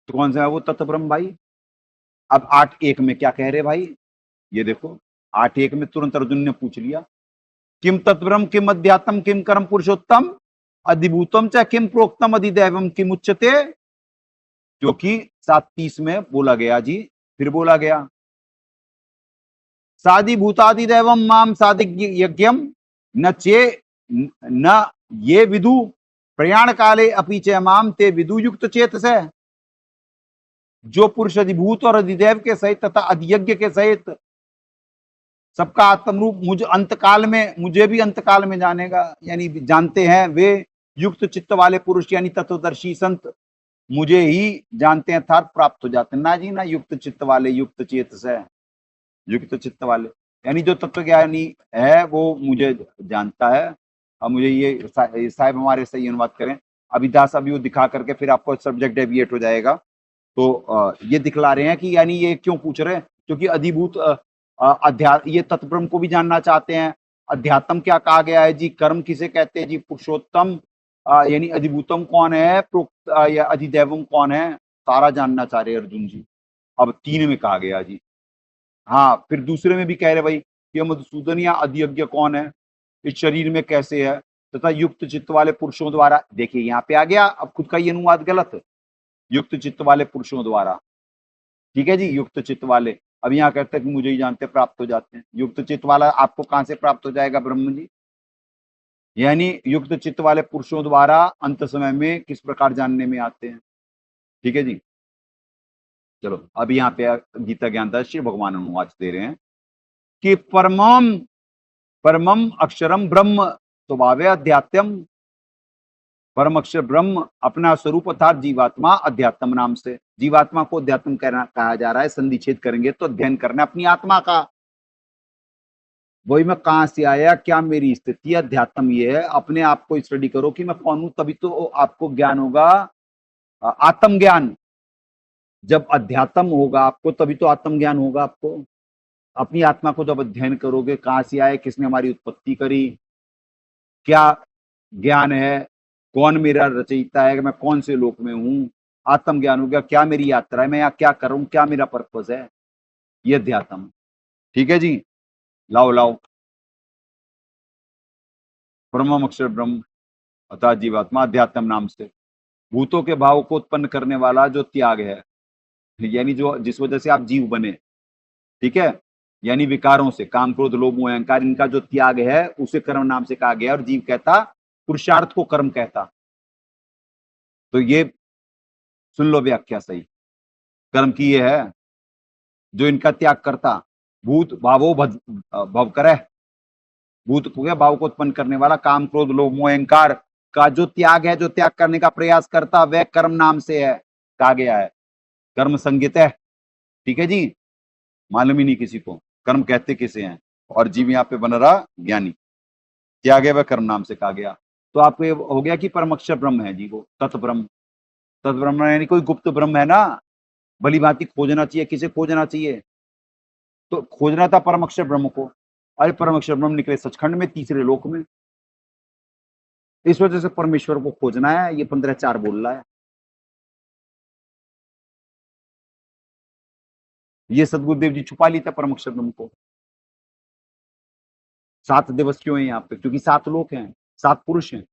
तो कौन सा है वो तत् ब्रह्म भाई? अब 8:1 में क्या कह रहे भाई? ये देखो 8:1 में तुरंत अर्जुन ने पूछ लिया, किम तत्ब्रह्म किम अध्यात्म किम कर्म पुरुषोत्तम अधिभूतम च किम प्रोक्तम अधिदैवम किम उच्यते। क्योंकि 7:30 में बोला गया जी, फिर बोला गया साधि भूतादिदैवम माम साधिक यज्ञम न ये विदु प्रयाण काले अपि च माम ते विदु युक्त चेतसे। जो पुरुष अधिभूत और अधिदैव के सहित तथा अधियज्ञ के सहित सबका आत्मरूप मुझ अंतकाल में, मुझे भी अंतकाल में जानेगा, यानी जानते हैं वे युक्त चित्त वाले पुरुष यानी तत्वदर्शी संत मुझे ही जानते हैं अर्थात प्राप्त हो जाते हैं। ना जी ना, युक्त चित्त वाले, युक्त चेत से युक्त चित्त वाले यानी जो तत्वज्ञानी है वो मुझे जानता है। अब मुझे ये साहिब हमारे सही अनुवाद करें अभिदास, अभी वो दिखा करके फिर आपको सब्जेक्ट डेविएट हो जाएगा। तो ये दिखला रहे हैं कि यानी ये क्यों पूछ रहे हैं, क्योंकि अधिभूत अध्यात्म ये तत्ब्रह्म को भी जानना चाहते हैं। अध्यात्म क्या कहा गया है जी? कर्म किसे कहते हैं जी? पुरुषोत्तम यानी अधिभूतम कौन है, प्रोक्त या अधिदैवम कौन है, सारा जानना चाह रहे अर्जुन जी। अब 3 में कहा गया जी। हाँ, फिर दूसरे में भी कह रहे भाई कि मधुसूदन या अधियज्ञ कौन है, इस शरीर में कैसे है, तथा युक्त चित्त वाले पुरुषों द्वारा। देखिए यहाँ पे आ गया अब खुद का ये अनुवाद गलत, युक्त चित्त वाले पुरुषों द्वारा। ठीक है जी, युक्त चित्त वाले। अब यहाँ कहते हैं कि मुझे ही जानते प्राप्त हो जाते हैं। युक्त चित्त वाला आपको कहां से प्राप्त हो जाएगा ब्रह्म जी? यानी युक्त चित्त वाले पुरुषों द्वारा अंत समय में किस प्रकार जानने में आते हैं। ठीक है जी, चलो अब यहाँ पे गीता ज्ञानदास श्री भगवान अनुवाद दे रहे हैं कि परमम अक्षरम ब्रह्म स्वभाव अध्यात्म। परम अक्षर ब्रह्म अपना स्वरूप अर्थात जीवात्मा, अध्यात्म नाम से जीवात्मा को अध्यात्म कहा जा रहा है। संधि छेद करेंगे तो अध्ययन करना अपनी आत्मा का। वही मैं कहां से आया, क्या मेरी स्थिति, अध्यात्म ये है। अपने आप को स्टडी करो कि मैं कौन हूं, तभी तो आपको ज्ञान होगा, आत्म ज्ञान। जब अध्यात्म होगा आपको तभी तो आत्म ज्ञान होगा आपको। अपनी आत्मा को जब अध्ययन करोगे, कहां से आए, किसने हमारी उत्पत्ति करी, क्या ज्ञान है, कौन मेरा रचयिता है, मैं कौन से लोक में हूं, आत्म ज्ञान हो गया। क्या मेरी यात्रा है, मैं यहाँ क्या कर रहा हूं, क्या मेरा पर्पस है, ये अध्यात्म। ठीक है जी, लाओ लाओ। परम अक्षर ब्रह्म अर्थात जीवात्मा अध्यात्म नाम से भूतों के भाव को उत्पन्न करने वाला जो त्याग है, यानी जो जिस वजह से आप जीव बने। ठीक है, यानी विकारों से, काम क्रोध लोभ मोह अहंकार, इनका जो त्याग है उसे कर्म नाम से कहा गया। और जीव कहता पुरुषार्थ को कर्म कहता। तो ये सुन लो व्याख्या सही, कर्म की ये है जो इनका त्याग करता। भूत भावो भव करे, भूत को भाव को उत्पन्न करने वाला, काम क्रोध लोभ मोह अहंकार का जो त्याग है, जो त्याग करने का प्रयास करता, वह कर्म नाम से है कहा गया है। कर्म संज्ञित है। ठीक है जी, मालूम ही नहीं किसी को कर्म कहते किसे हैं। और जीव यहाँ पे बन रहा ज्ञानी, त्याग है वह कर्म नाम से कहा गया। तो आपको ये हो गया कि परम अक्षर ब्रह्म है जी वो तत्ब्रह्म। तत्ब्रह्म यानी कोई गुप्त ब्रह्म है ना, भली भांति खोजना चाहिए। किसे खोजना चाहिए? तो खोजना था परम अक्षर ब्रह्म को। अरे परम अक्षर ब्रह्म निकले सचखंड में, तीसरे लोक में। इस वजह से परमेश्वर को खोजना है, ये 15:4 बोल रहा है। ये सदगुरुदेव जी छुपा ली था परम अक्षर ब्रह्म को। 7 दिवस क्यों है यहाँ पे? क्योंकि 7 लोग हैं, 7 पुरुष हैं।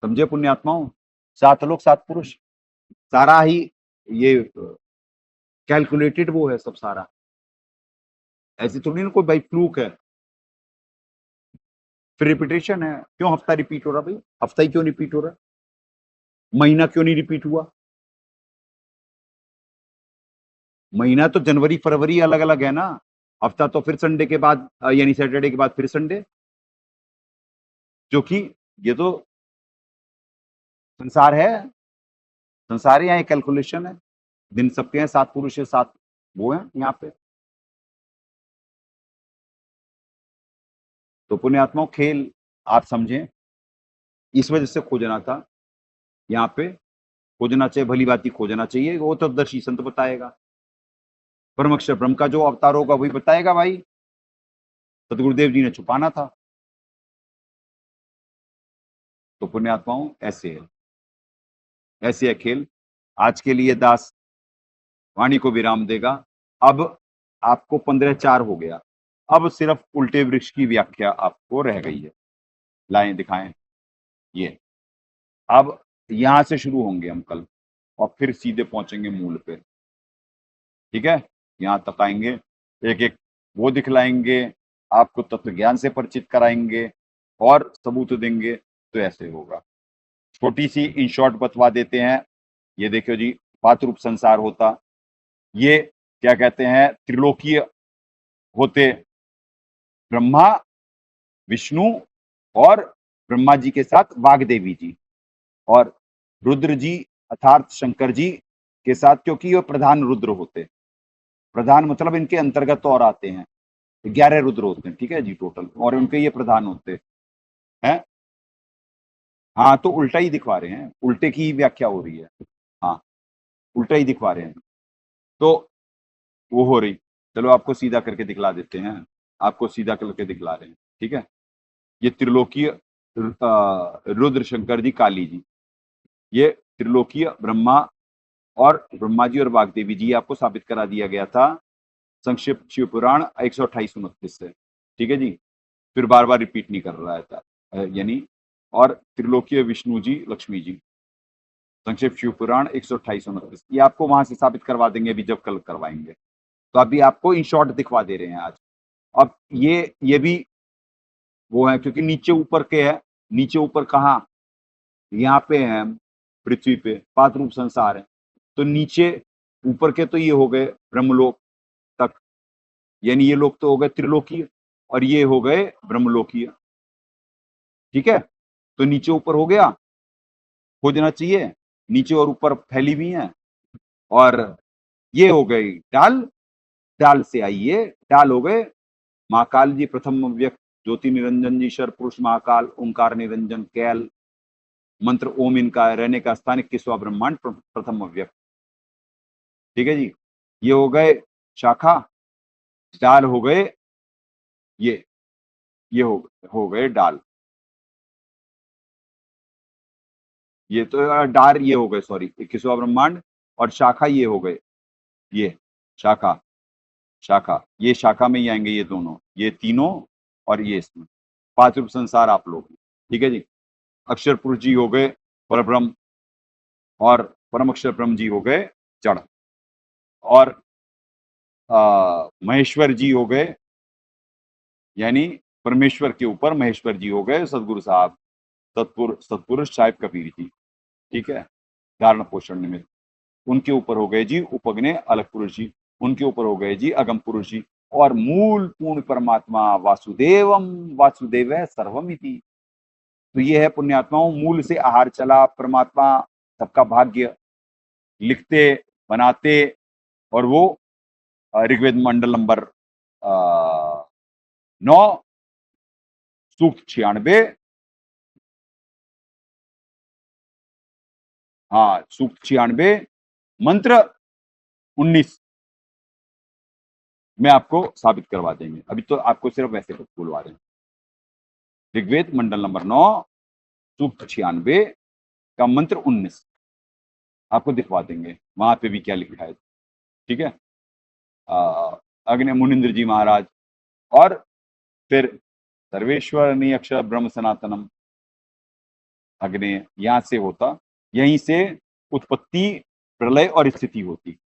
समझे पुण्यात्माओं? 7 लोग 7 पुरुष, सारा ही ये कैलकुलेटेड वो है सब सारा, ऐसी थोड़ी ना कोई भाई फ्लूक है, फिर रिपीटेशन है। क्यों हफ्ता रिपीट हो रहा भाई? हफ्ता ही क्यों रिपीट हो रहा? महीना क्यों नहीं रिपीट हुआ? महीना तो जनवरी फरवरी अलग अलग है ना, हफ्ता तो फिर संडे के बाद यानी सैटरडे के बाद फिर संडे, क्योंकि ये तो संसार है, संसार यहाँ कैलकुलेशन है। दिन सबके हैं, 7 पुरुष है, 7 वो है यहाँ पे। तो पुण्यात्माओं खेल आप समझें, इस वजह से खोजना था यहाँ पे, खोजना चाहिए, भली बात ही खोजना चाहिए, वो तो दर्शी संत बताएगा। परम अक्षर ब्रह्म का जो अवतार होगा वही बताएगा भाई, सदगुरुदेव जी ने छुपाना था। तो पुण्यात्माओं ऐसे है, ऐसे है खेल। आज के लिए दास वाणी को विराम देगा। अब आपको 15:4 हो गया, अब सिर्फ उल्टे वृक्ष की व्याख्या आपको रह गई है। लाएं दिखाएं, ये अब यहां से शुरू होंगे हम कल और फिर सीधे पहुंचेंगे मूल पे, ठीक है? यहां तक आएंगे, एक एक वो दिखलाएंगे, आपको तत्व ज्ञान से परिचित कराएंगे और सबूत देंगे, तो ऐसे होगा। छोटी सी इन शॉर्ट बतवा देते हैं। ये देखो जी, पांच रूप संसार होता, ये क्या कहते हैं, त्रिलोकीय होते, ब्रह्मा विष्णु और ब्रह्मा जी के साथ वाग्देवी जी, और रुद्र जी अर्थात शंकर जी के साथ, क्योंकि ये प्रधान रुद्र होते, प्रधान मतलब इनके अंतर्गत और आते हैं, 11 रुद्र होते हैं, ठीक है जी टोटल, और उनके ये प्रधान होते हैं। हाँ तो उल्टा ही दिखवा रहे हैं, उल्टे की ही व्याख्या हो रही है, हाँ उल्टा ही दिखवा रहे हैं। तो वो हो रही, चलो आपको सीधा करके दिखला देते हैं, आपको सीधा करके दिखला रहे हैं, ठीक है? ये त्रिलोकीय रुद्र शंकर जी काली जी, ये त्रिलोकीय ब्रह्मा और ब्रह्मा जी और वाग्देवी जी, आपको साबित करा दिया गया था संक्षिप्त शिव पुराण 128-129 से, ठीक है जी? फिर बार बार रिपीट नहीं कर रहा था, यानी, और त्रिलोकीय विष्णु जी लक्ष्मी जी, संक्षिप्त शिव पुराण 128-129, ये आपको वहां से साबित करवा देंगे अभी जब कल करवाएंगे। तो अभी आपको इन शॉर्ट दिखवा दे रहे हैं आज। अब ये भी वो है, क्योंकि नीचे ऊपर के है, नीचे ऊपर कहाँ, यहाँ पे है पृथ्वी पे, 5 रूप संसार है, तो नीचे ऊपर के तो ये हो गए ब्रह्मलोक तक, यानी ये लोग तो हो गए त्रिलोकीय और ये हो गए ब्रह्मलोकीय, ठीक है? तो नीचे ऊपर हो गया, खोजना चाहिए, नीचे और ऊपर फैली हुई है, और ये हो गई डाल, डाल से आइए, डाल हो गए महाकाल जी प्रथम व्यक्त, ज्योति निरंजन जी शर पुरुष महाकाल, ओंकार निरंजन कैल, मंत्र ओम इनका रहने का स्थान 21वां ब्रह्मांड प्रथम अव्यक्त, ठीक है जी? ये हो गए शाखा, डाल हो गए, ये हो गए डाल, ये तो डार ये हो गए, सॉरी 21वां ब्रह्मांड, और शाखा ये हो गए, ये शाखा, शाखा ये शाखा में ही आएंगे ये दोनों, ये तीनों, और ये इसमें 5 रूप संसार आप लोग, ठीक है जी? अक्षर पुरुष जी हो गए परब्रह्म, और परम अक्षर ब्रह्म जी हो गए जड़, और महेश्वर जी हो गए, यानी परमेश्वर के ऊपर महेश्वर जी हो गए सदगुरु साहब, सतपुरुष साहिब कबीर जी, ठीक है? धारण पोषण निमित्त उनके ऊपर हो गए जी उपग्ने अलग पुरुष जी, उनके ऊपर हो गए जी अगम पुरुष जी, और मूल पूर्ण परमात्मा वासुदेवम वासुदेव सर्वमिति। तो ये है पुण्यात्माओं, मूल से आहार चला परमात्मा, सबका भाग्य लिखते बनाते, और वो ऋग्वेद मंडल नंबर 9 सूक्त 96, हाँ सूक्त 96 मंत्र 19 मैं आपको साबित करवा देंगे, अभी तो आपको सिर्फ वैसे बुलवा रहे हैं। ऋग्वेद मंडल नंबर 9 सूक्त 96 का मंत्र 19 आपको दिखवा देंगे, वहां पे भी क्या लिखा है। ठीक है, अग्नि मुनिंद्र जी महाराज, और फिर सर्वेश्वर नी अक्षर ब्रह्म सनातनम अग्नि, यहां से होता, यहीं से उत्पत्ति प्रलय और स्थिति होती।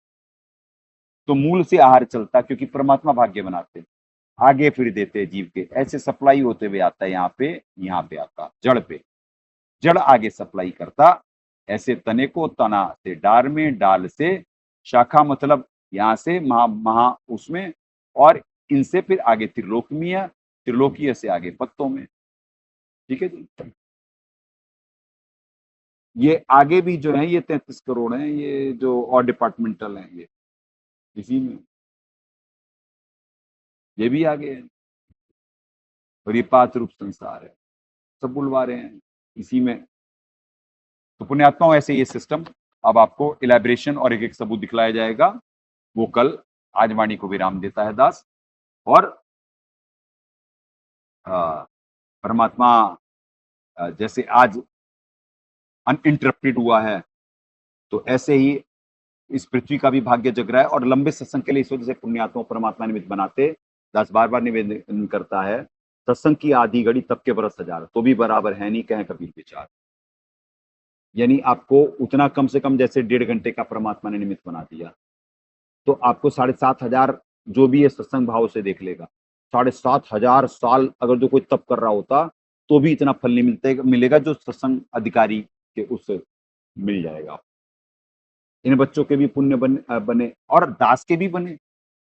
तो मूल से आहार चलता, क्योंकि परमात्मा भाग्य बनाते, आगे फिर देते जीव के, ऐसे सप्लाई होते हुए आता है यहाँ पे आता जड़ पे, जड़ आगे सप्लाई करता, ऐसे तने को, तना से डाल में, डाल से शाखा, मतलब यहाँ से महा उसमें, और इनसे फिर आगे त्रिलोकीय, त्रिलोकीय से आगे पत्तों में। ठीक है जी, ये आगे भी जो है ये 33 करोड़ है, ये जो और डिपार्टमेंटल है, ये इसी में, ये भी आगे है, और ये 5 रूप संसार है, सब बुलवा रहे हैं इसी में। तो पुण्यात्माओं, ऐसे ये सिस्टम अब आपको इलेबरेशन और एक एक सबूत दिखलाया जाएगा, वो कल आज वाणी को विराम देता है दास। और परमात्मा जैसे आज अनइंटरप्टेड हुआ है, तो ऐसे ही इस पृथ्वी का भी भाग्य जग रहा है। और लंबे सत्संग के लिए इस वजह से पुण्यात्मा परमात्मा निमित्त बनाते, दास बार बार निवेदन करता है, सत्संग की आधी घड़ी तब के बरस हजार, तो भी बराबर है नहीं, कहें कबीर विचार। यानी आपको उतना कम से कम जैसे 1.5 घंटे का परमात्मा ने निमित्त बना दिया, तो आपको 7,500 जो भी है सत्संग भाव से देख लेगा। 7,500 साल अगर जो कोई तप कर रहा होता तो भी इतना फल नहीं मिलेगा जो सत्संग अधिकारी के उससे मिल जाएगा। इन बच्चों के भी पुण्य बने और दास के भी बने,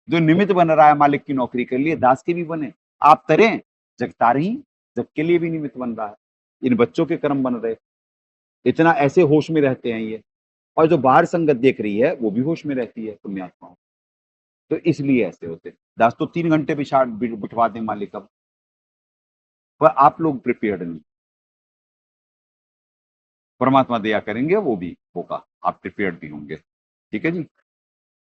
जो निमित्त बन रहा है मालिक की नौकरी के लिए, दास के भी बने। आप तरें जगतार ही, जग के लिए भी निमित्त बन रहा है, इन बच्चों के कर्म बन रहे, इतना ऐसे होश में रहते हैं ये। और जो बाहर संगत देख रही है वो भी होश में रहती है पुण्यात्माओं, तो इसलिए ऐसे होते। दास तो 3 घंटे बिठवा दें मालिक अब, पर आप लोग प्रिपेयर्ड नहीं, परमात्मा दया करेंगे वो भी होगा, आप प्रिपेयर्ड भी होंगे। ठीक है जी,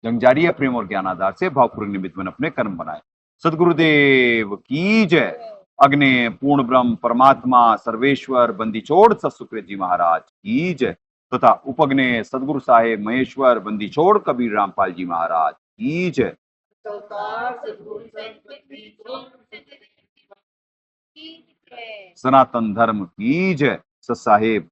जंग जारी है प्रेम और ज्ञान आधार से, भावपूर्ण निमित्त में अपने कर्म बनाए। सदगुरुदेव की जय। अग्नि पूर्ण ब्रह्म परमात्मा सर्वेश्वर बंदी छोड़ सतसुकृत जी महाराज की जय, तथा उपग्ने सदगुरु साहेब महेश्वर बंदी छोड़ कबीर रामपाल जी महाराज की जय। सनातन धर्म की जय। सत साहेब